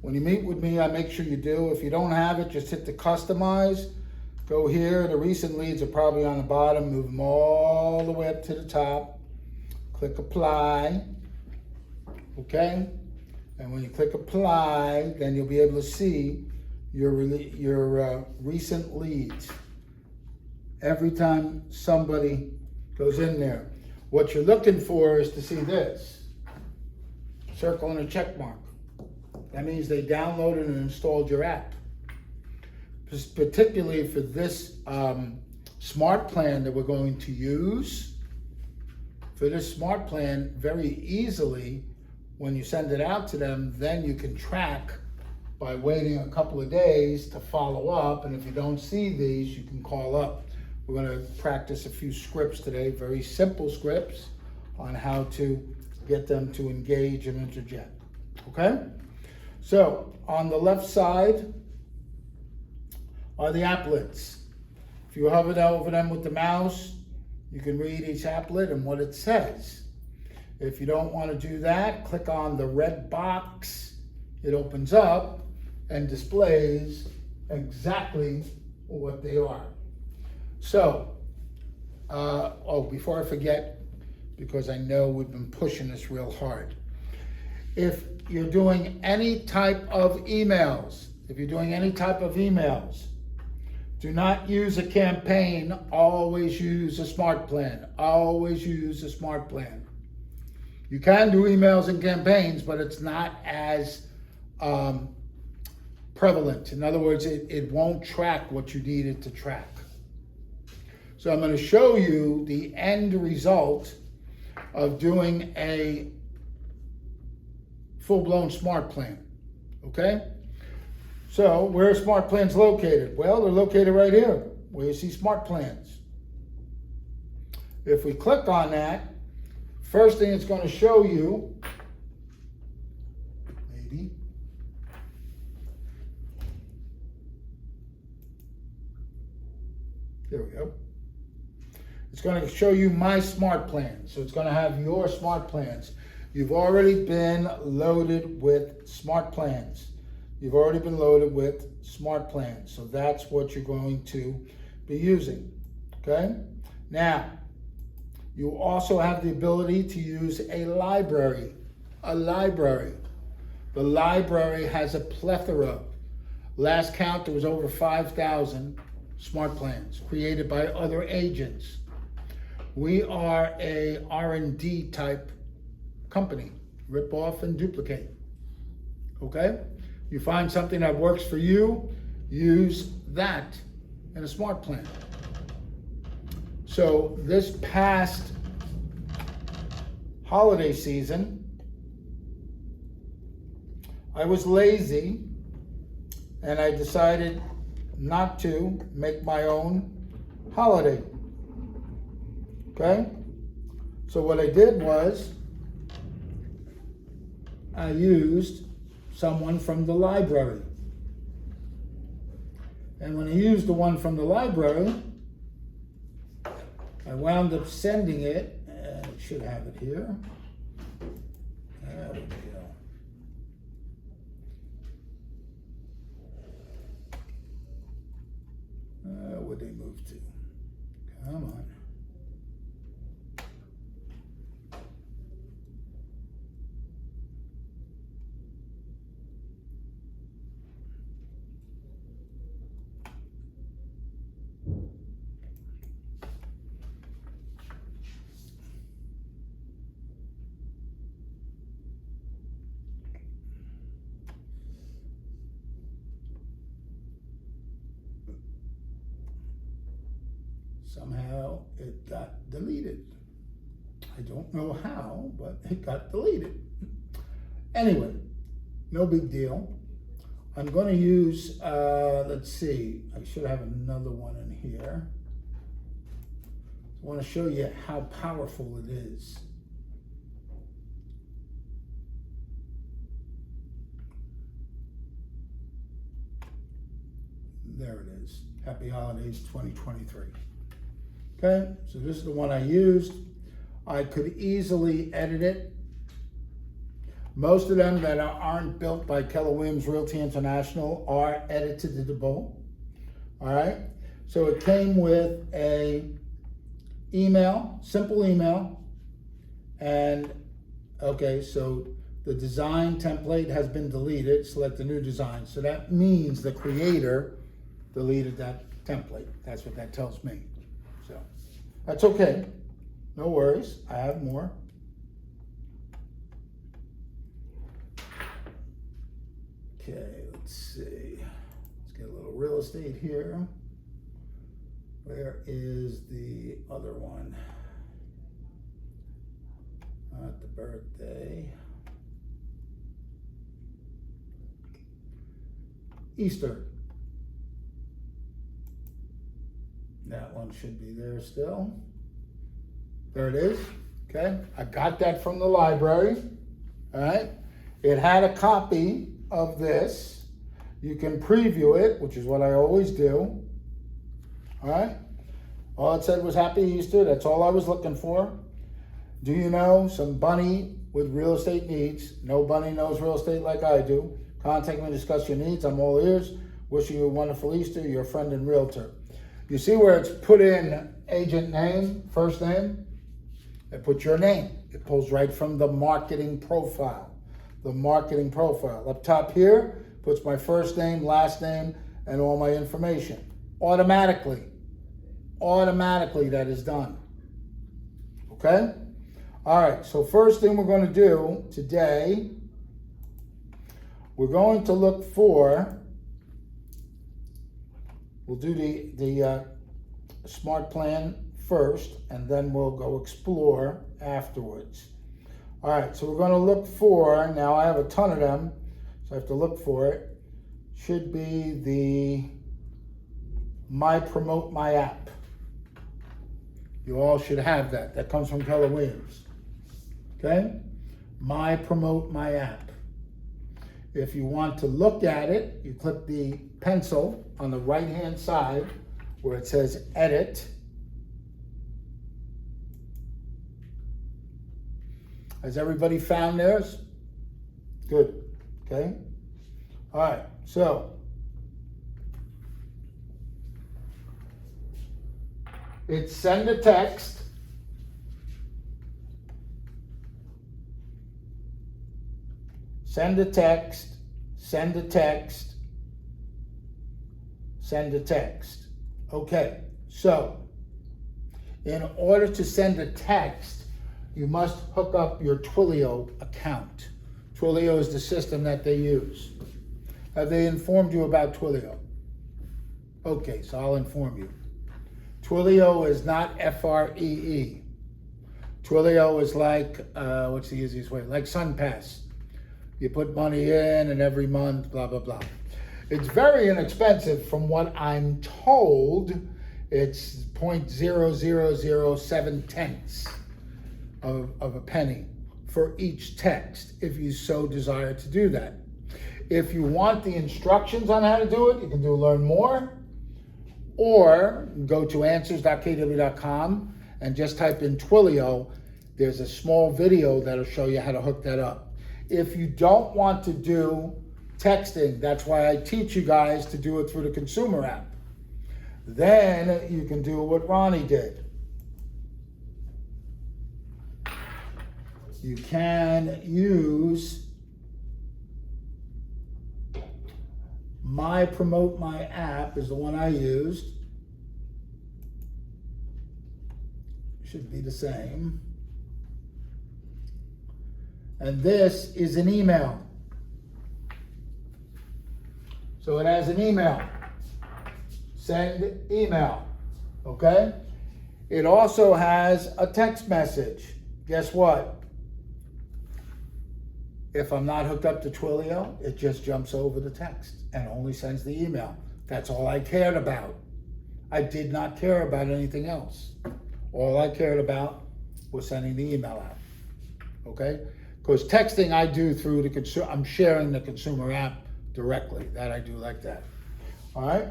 [SPEAKER 2] When you meet with me, I make sure you do. If you don't have it, just hit the customize. Go here. The recent leads are probably on the bottom. Move them all the way up to the top. Click apply. Okay? And when you click apply, then you'll be able to see your recent leads. Every time somebody goes in there, what you're looking for is to see this circle and a check mark. That means they downloaded and installed your app. Particularly for this smart plan that we're going to use. For this smart plan, very easily, when you send it out to them, then you can track by waiting a couple of days to follow up. And if you don't see these, you can call up. We're going to practice a few scripts today, very simple scripts on how to get them to engage and interject. Okay? So on the left side are the applets. If you hover over them with the mouse, you can read each applet and what it says. If you don't want to do that, click on the red box. It opens up and displays exactly what they are. So, before I forget, because I know we've been pushing this real hard. If you're doing any type of emails, do not use a campaign, always use a smart plan. Always use a smart plan. You can do emails and campaigns, but it's not as prevalent. In other words, it won't track what you need it to track. So I'm going to show you the end result of doing a full-blown smart plan, okay? So where are smart plans located? Well, they're located right here, where you see smart plans. If we click on that, first thing it's going to show you, maybe, there we go. It's going to show you my smart plan. So it's going to have your smart plans. You've already been loaded with smart plans. So that's what you're going to be using. Okay? Now, you also have the ability to use a library. The library has a plethora. Last count, there was over 5,000 smart plans created by other agents. We are a R&D type company. Rip off and duplicate. Okay? You find something that works for you, use that in a smart plan. So this past holiday season, I was lazy and I decided not to make my own holiday. Okay? So what I did was I used someone from the library. And when I used the one from the library, I wound up sending it, and it should have it here. There we go. Where'd they move to? Come on. Somehow it got deleted. I don't know how, but it got deleted. Anyway, no big deal. I'm going to use, let's see, I should have another one in here. I want to show you how powerful it is. There it is. Happy Holidays 2023. Okay, so this is the one I used. I could easily edit it. Most of them that aren't built by Keller Williams Realty International are editable. All right, so it came with a email, simple email, and okay, so the design template has been deleted. Select the new design. So that means the creator deleted that template. That's what that tells me. So that's okay. No worries. I have more. Okay, let's see. Let's get a little real estate here. Where is the other one? Not the birthday. Easter. That one should be there still. There it is. Okay, I got that from the library. All right, it had a copy of this. You can preview it, which is what I always do. All right, all it said was Happy Easter. That's all I was looking for. Do you know some bunny with real estate needs? No bunny knows real estate like I do. Contact me, discuss your needs. I'm all ears. Wishing you a wonderful Easter. Your friend and realtor. You see where it's put in agent name, first name? It puts your name. It pulls right from the marketing profile. The marketing profile. Up top here, puts my first name, last name, and all my information. Automatically. Automatically that is done. Okay? All right, so first thing we're going to do today, we're going to look for, we'll do the smart plan first, and then we'll go explore afterwards. All right, so we're going to look for, now I have a ton of them, so I have to look for it. Should be the My Promote My App. You all should have that. That comes from Keller Williams. Okay? My Promote My App. If you want to look at it, you click the pencil on the right-hand side where it says Edit. Has everybody found theirs? Good. Okay? All right. So, it's send a text. Send a text, send a text, send a text. Okay, so in order to send a text, you must hook up your Twilio account. Twilio is the system that they use. Have they informed you about Twilio? Okay, so I'll inform you. Twilio is not Free. Twilio is like, what's the easiest way? Like SunPass. You put money in and every month, blah, blah, blah. It's very inexpensive from what I'm told. It's 0.0007 of a penny for each text if you so desire to do that. If you want the instructions on how to do it, you can do Learn More, or go to answers.kw.com and just type in Twilio. There's a small video that'll show you how to hook that up. If you don't want to do texting, that's why I teach you guys to do it through the consumer app. Then you can do what Ronnie did. You can use My Promote My App is the one I used. Should be the same. And this is an email. So it has an email. Send email. Okay? It also has a text message. Guess what? If I'm not hooked up to Twilio, it just jumps over the text and only sends the email. That's all I cared about. I did not care about anything else. All I cared about was sending the email out. Okay? Because texting I do through the consumer, I'm sharing the consumer app directly. That I do like that. All right?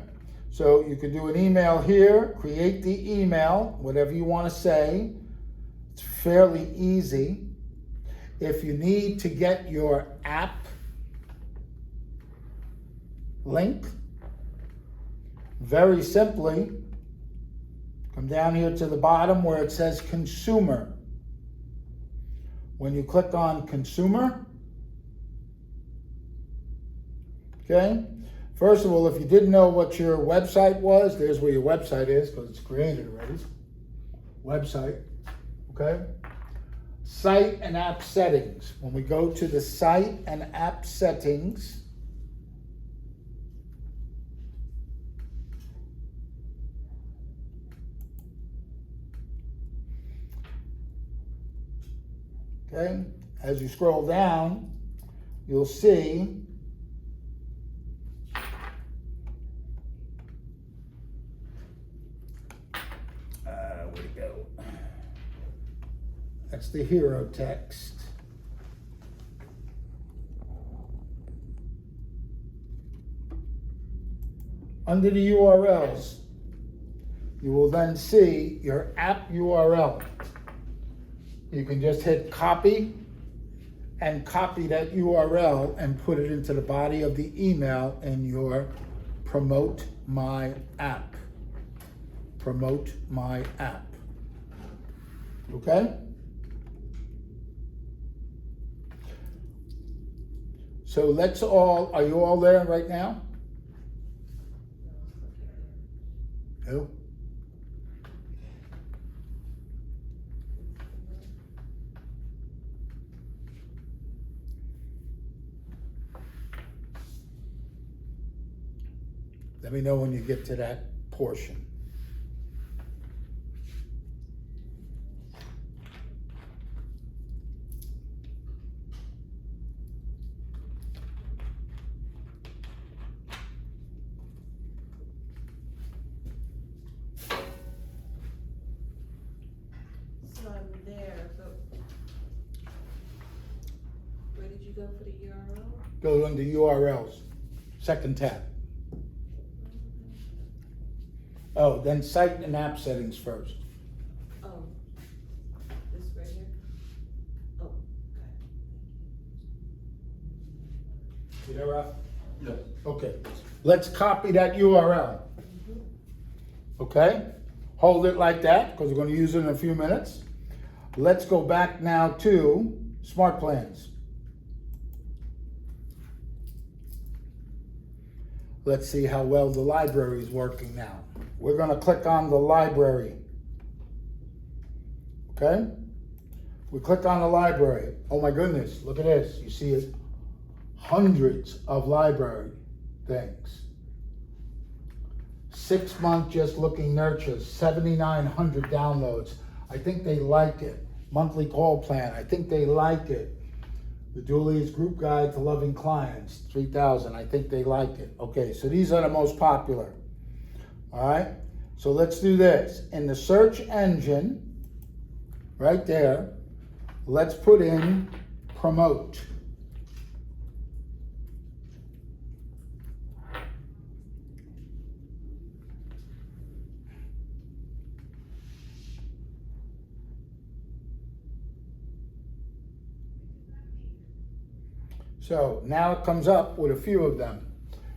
[SPEAKER 2] So you can do an email here, create the email, whatever you want to say. It's fairly easy. If you need to get your app link, very simply, come down here to the bottom where it says consumer. When you click on consumer, okay, first of all, if you didn't know what your website was, there's where your website is because it's created already. Website, okay? Site and app settings. When we go to the site and app settings, Okay, as you scroll down, you'll see where'd it go? That's the hero text. Under the URLs, you will then see your app URL. You can just hit copy and copy that URL and put it into the body of the email in your Promote My App. Promote My App. Okay? So are you all there right now? No? Let me know when you get to that portion.
[SPEAKER 3] So I'm there, but where did you go for the URL?
[SPEAKER 2] Go under URLs, second tab. Oh, then site and app settings first.
[SPEAKER 3] Oh, this right here? Oh, okay.
[SPEAKER 2] See that, Ralph?
[SPEAKER 4] Yes.
[SPEAKER 2] Okay, let's copy that URL. Okay, hold it like that because we're going to use it in a few minutes. Let's go back now to Smart Plans. Let's see how well the library is working now. We're going to click on the library. Okay? We click on the library. Oh my goodness, look at this. You see it? Hundreds of library things. 6 month just looking nurtures, 7,900 downloads. I think they like it. Monthly call plan, I think they like it. The Dooley's Group Guide to Loving Clients, 3,000. I think they like it. Okay, so these are the most popular. All right, so let's do this. In the search engine, right there, let's put in promote. So now it comes up with a few of them.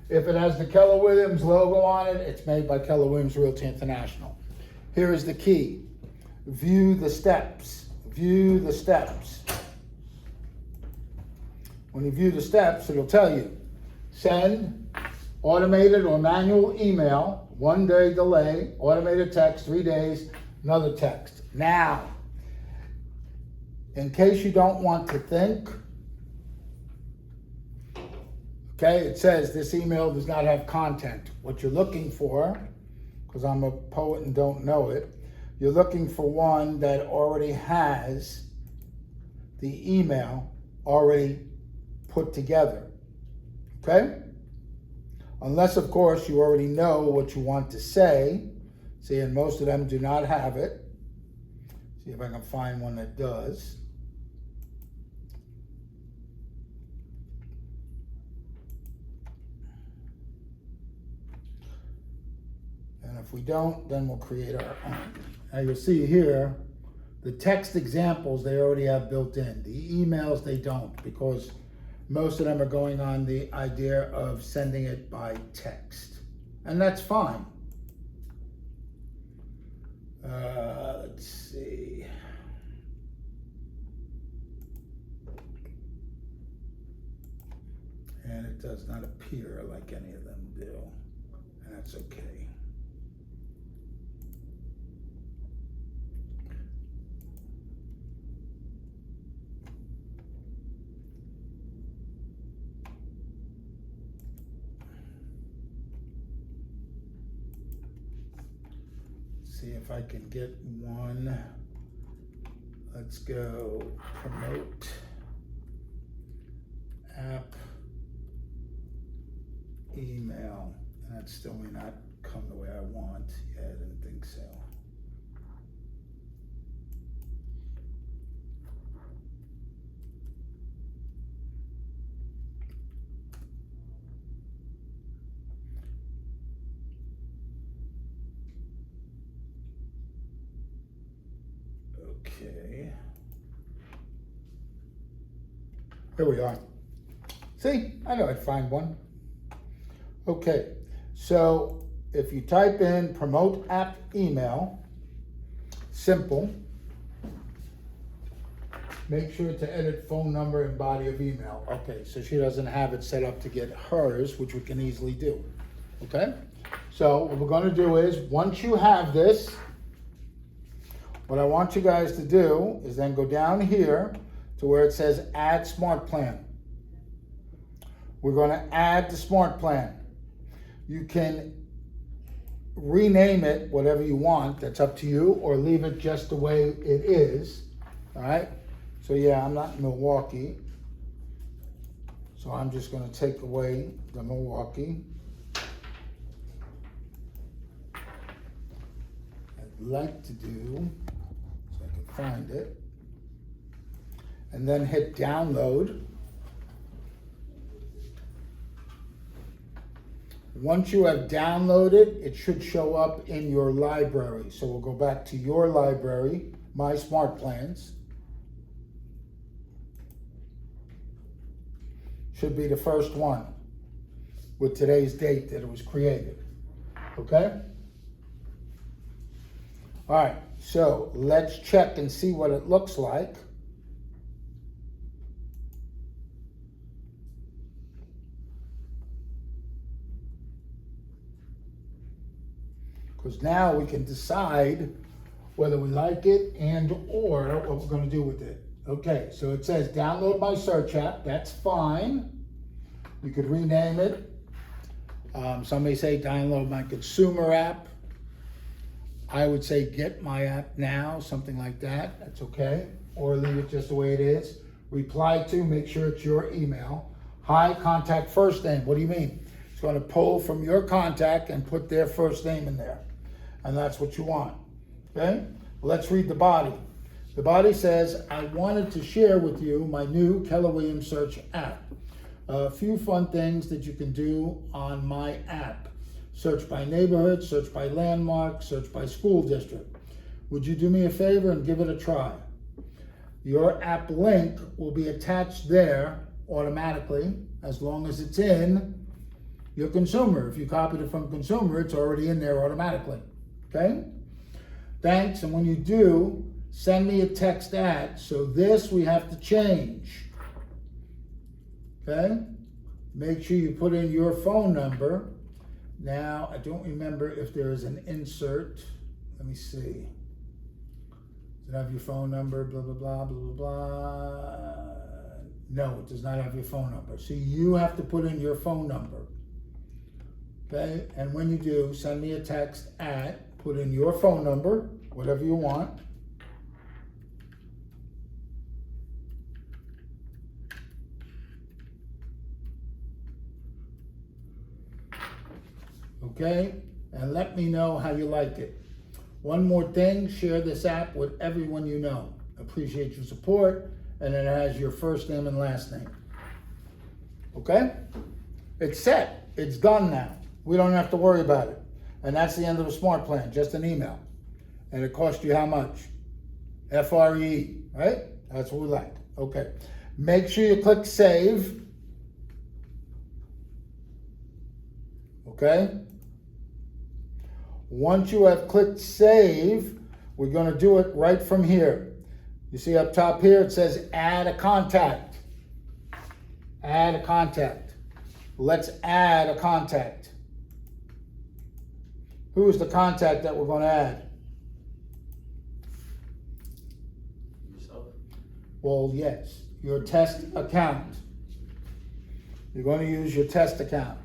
[SPEAKER 2] If it has the Keller Williams logo on it, it's made by Keller Williams Realty International. Here is the key. View the steps. View the steps. When you view the steps, it'll tell you, send automated or manual email, 1 day delay, automated text, 3 days, another text. Now, in case you don't want to think, okay, it says this email does not have content. What you're looking for, because I'm a poet and don't know it, you're looking for one that already has the email already put together, okay? Unless, of course, you already know what you want to say. See, and most of them do not have it. See if I can find one that does. And if we don't, then we'll create our own. Now you'll see here, the text examples they already have built in. The emails they don't, because most of them are going on the idea of sending it by text. And that's fine. Let's see. And it does not appear like any of them do. And that's okay. See if I can get one let's go promote app email. And that still may not come the way I want. Yeah, I didn't think so. Okay. Here we are. See, I know I'd find one. Okay, so if you type in promote app email, simple, make sure to edit phone number and body of email. Okay, so she doesn't have it set up to get hers, which we can easily do. Okay, so what we're going to do is, once you have this, what I want you guys to do is then go down here to where it says add smart plan. We're going to add the smart plan. You can rename it whatever you want, that's up to you, or leave it just the way it is. All right, so yeah, I'm not in Milwaukee, so I'm just going to take away the Milwaukee. I'd like to do, so I can find it, and then hit download. Once you have downloaded, it should show up in your library. So we'll go back to your library, My Smart Plans. Should be the first one with today's date that it was created. Okay? All right, so let's check and see what it looks like. Because now we can decide whether we like it and or what we're going to do with it. Okay, so it says download my search app. That's fine. You could rename it. Some may say download my consumer app. I would say get my app now, something like that. That's okay. Or leave it just the way it is. Reply to, make sure it's your email. Hi, contact first name. What do you mean? It's going to pull from your contact and put their first name in there. And that's what you want. Okay? Let's read the body. The body says, I wanted to share with you my new Keller Williams Search app. A few fun things that you can do on my app. Search by neighborhood, search by landmark, search by school district. Would you do me a favor and give it a try? Your app link will be attached there automatically as long as it's in your consumer. If you copied it from consumer, it's already in there automatically. Okay? Thanks, and when you do, send me a text at, so this we have to change. Okay? Make sure you put in your phone number. Now, I don't remember if there is an insert. Let me see. Does it have your phone number? Blah, blah, blah, blah, blah, blah. No, it does not have your phone number. So you have to put in your phone number. Okay? And when you do, send me a text at, put in your phone number, whatever you want. Okay? And let me know how you like it. One more thing, share this app with everyone you know. Appreciate your support, and it has your first name and last name. Okay? It's set. It's done now. We don't have to worry about it. And that's the end of the smart plan, just an email. And it costs you how much? FRE, right? That's what we like. Okay. Make sure you click save. Okay? Once you have clicked save, we're going to do it right from here. You see up top here, it says add a contact. Add a contact. Let's add a contact. Who's the contact that we're going to add?
[SPEAKER 4] Yourself.
[SPEAKER 2] Well, yes, your test account. You're going to use your test account.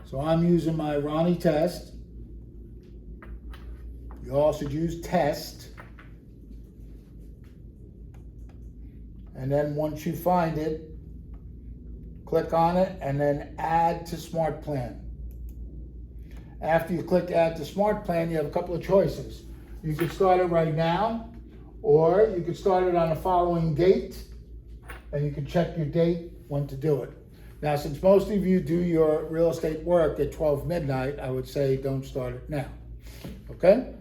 [SPEAKER 2] So I'm using my Ronnie Test. You all should use test. And then once you find it, click on it and then add to smart plan. After you click add to smart plan, you have a couple of choices. You could start it right now, or you could start it on a following date, and you can check your date when to do it. Now, since most of you do your real estate work at 12 midnight, I would say don't start it now, okay?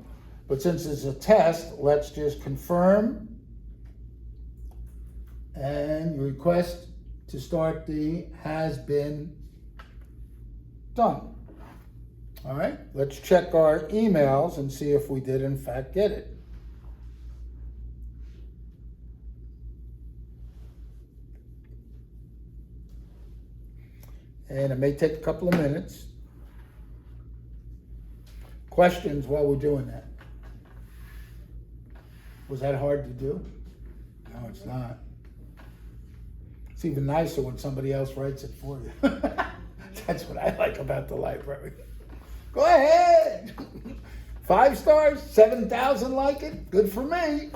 [SPEAKER 2] But since it's a test, let's just confirm and your request to start the has been done. All right, let's check our emails and see if we did in fact get it. And it may take a couple of minutes. Questions while we're doing that? Was that hard to do? No, it's not. It's even nicer when somebody else writes it for you. That's what I like about the library. Go ahead. 5 stars, 7,000 like it. Good for me.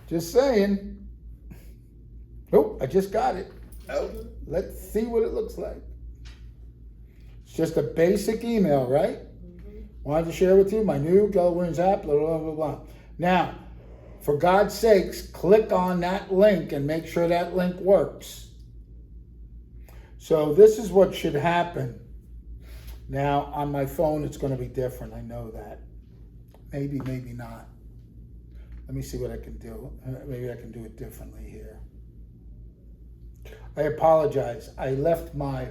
[SPEAKER 2] Just saying. Oh, I just got it. Oh, let's see what it looks like. It's just a basic email, right? Wanted to share with you my new Keller Williams app, blah, blah, blah, blah. Now, for God's sakes, click on that link and make sure that link works. So this is what should happen. Now, on my phone, it's going to be different. I know that. Maybe, maybe not. Let me see what I can do. Maybe I can do it differently here. I apologize. I left my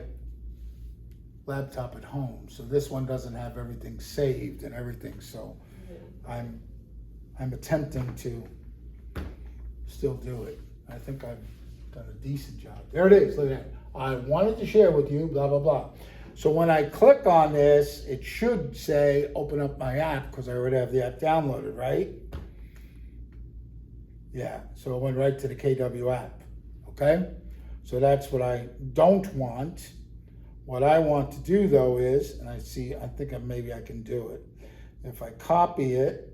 [SPEAKER 2] laptop at home, so this one doesn't have everything saved and everything. So I'm attempting to still do it. I think I've done a decent job. There it is. Look at that. I wanted to share with you, blah, blah, blah. So when I click on this, it should say open up my app because I already have the app downloaded, right? Yeah, so it went right to the KW app, okay? So that's what I don't want. What I want to do though is, and I think maybe I can do it. If I copy it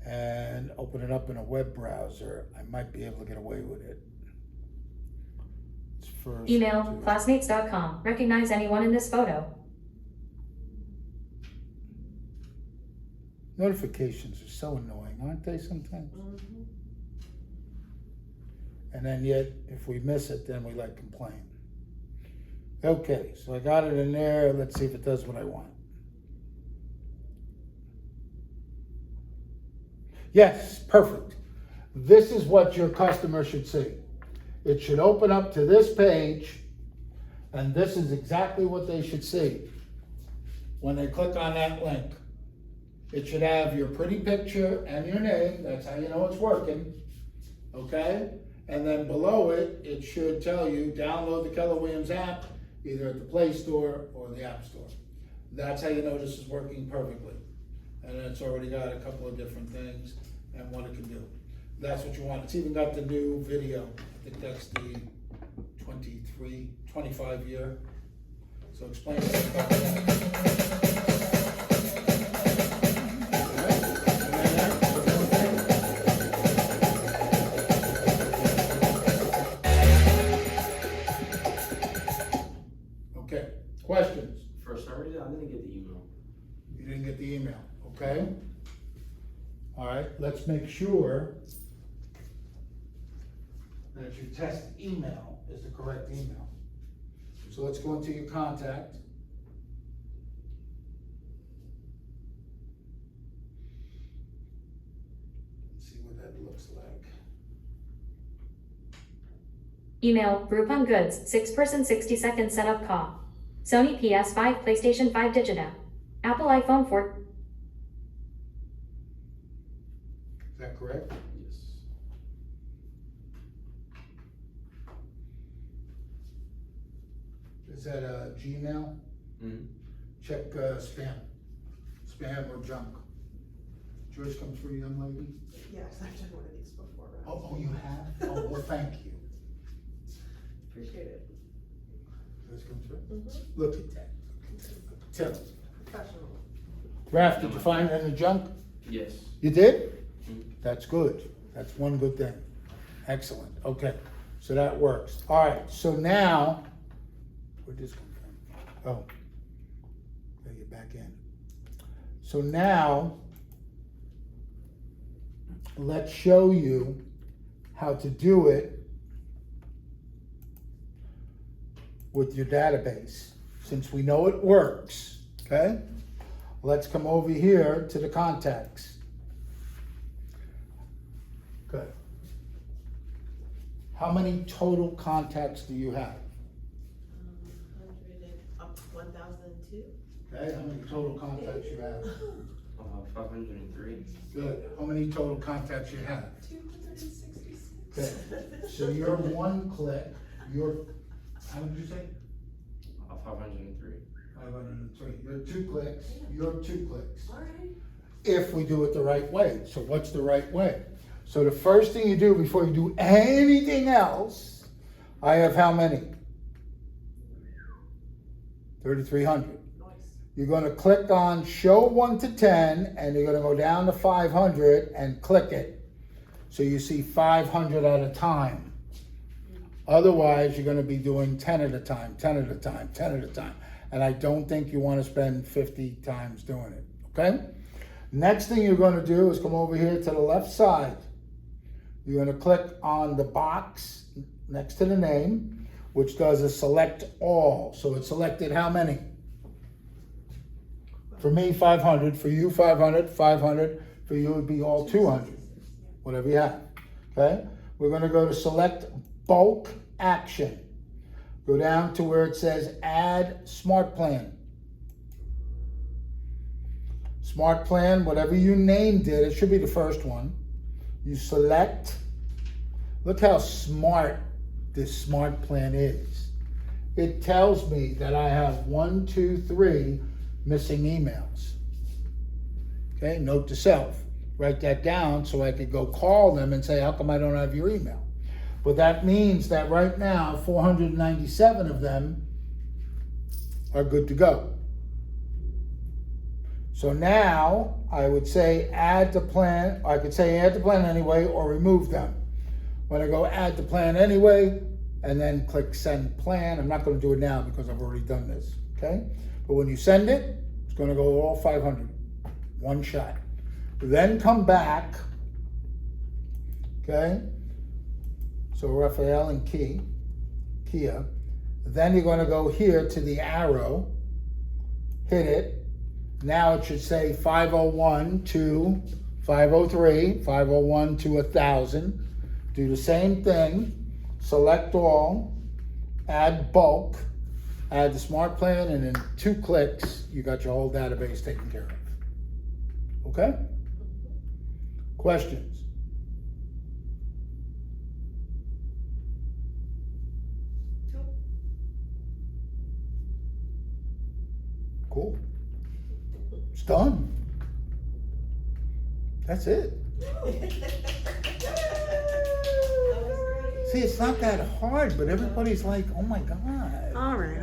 [SPEAKER 2] and open it up in a web browser, I might be able to get away with it. First
[SPEAKER 5] Email classmates.com. Recognize anyone in this photo?
[SPEAKER 2] Notifications are so annoying, aren't they sometimes?
[SPEAKER 3] Mm-hmm.
[SPEAKER 2] And then yet, if we miss it, then we like complain. Okay, so I got it in there. Let's see if it does what I want. Yes, perfect. This is what your customer should see. It should open up to this page, and this is exactly what they should see when they click on that link. It should have your pretty picture and your name. That's how you know it's working. Okay? And then below it, it should tell you download the Keller Williams app either at the Play Store or the App Store. That's how you know this is working perfectly. And it's already got a couple of different things and what it can do. That's what you want. It's even got the new video. I think that's the 25 year. So explain a bit about that. Okay, questions?
[SPEAKER 4] For some reason, I didn't get the email.
[SPEAKER 2] You didn't get the email, okay? All right, let's make sure that your test email is the correct email. So let's go into your contact. See what that looks like.
[SPEAKER 5] Email Groupon Goods 6-person 60-second setup call. Sony PS5 PlayStation 5 Digita. Apple iPhone 4.
[SPEAKER 2] Is that correct?
[SPEAKER 4] Yes.
[SPEAKER 2] Is that a Gmail?
[SPEAKER 4] Mm-hmm.
[SPEAKER 2] Check spam or junk. Yours come through, young lady?
[SPEAKER 1] Yes, I've done one of these before. but-
[SPEAKER 2] Oh, you have? Oh, well, thank you.
[SPEAKER 1] Appreciate it.
[SPEAKER 2] Yours come through?
[SPEAKER 1] Mm-hmm.
[SPEAKER 2] Look at that. Tell me.
[SPEAKER 1] Professional.
[SPEAKER 2] Raph, did you find it in the junk?
[SPEAKER 4] Yes.
[SPEAKER 2] You did?
[SPEAKER 4] Mhm.
[SPEAKER 2] That's good. That's one good thing. Excellent, okay, so that works. All right, so now, where'd this come from? Oh, gotta get back in. So now, let's show you how to do it with your database. Since we know it works, okay? Let's come over here to the contacts. Good. How many total contacts do you have?
[SPEAKER 3] 1,002.
[SPEAKER 2] Okay, how many total contacts you have?
[SPEAKER 4] 503.
[SPEAKER 2] Good. How many total contacts you have?
[SPEAKER 3] 266.
[SPEAKER 2] Good. So you're one click, how did you say?
[SPEAKER 4] 503.
[SPEAKER 2] 503. You're 2 clicks, you're 2 clicks.
[SPEAKER 3] All right.
[SPEAKER 2] If we do it the right way. So what's the right way? So the first thing you do before you do anything else, I have how many? 3,300.
[SPEAKER 3] Nice.
[SPEAKER 2] You're gonna click on show 1 to 10 and you're gonna go down to 500 and click it. So you see 500 at a time. Otherwise, you're gonna be doing 10 at a time, 10 at a time, 10 at a time. And I don't think you wanna spend 50 times doing it, okay? Next thing you're gonna do is come over here to the left side. You're gonna click on the box next to the name, which does a select all. So it selected how many? For me, 500, for you, 500, 500, for you it would be all 200, whatever you have, okay? We're gonna go to select bulk action. Go down to where it says add smart plan. Smart plan, whatever you named it should be the first one. You select, look how smart this smart plan is. It tells me that I have 1, 2, 3 missing emails. Okay, note to self, write that down so I could go call them and say, how come I don't have your email? But that means that right now, 497 of them are good to go. So now I would say add to plan, I could say add to plan anyway or remove them. When I go add to plan anyway, and then click send plan, I'm not gonna do it now because I've already done this, okay? But when you send it, it's gonna go all 500, one shot. Then come back, okay? So Raphael and Kia. Then you're gonna go here to the arrow, hit it. Now it should say 501 to 503, 501 to 1,000. Do the same thing, select all, add bulk, add the smart plan, and in 2 clicks, you got your whole database taken care of. Okay? Questions? Cool. It's done. That's it. See, it's not that hard, but everybody's like, oh my God.
[SPEAKER 1] All right.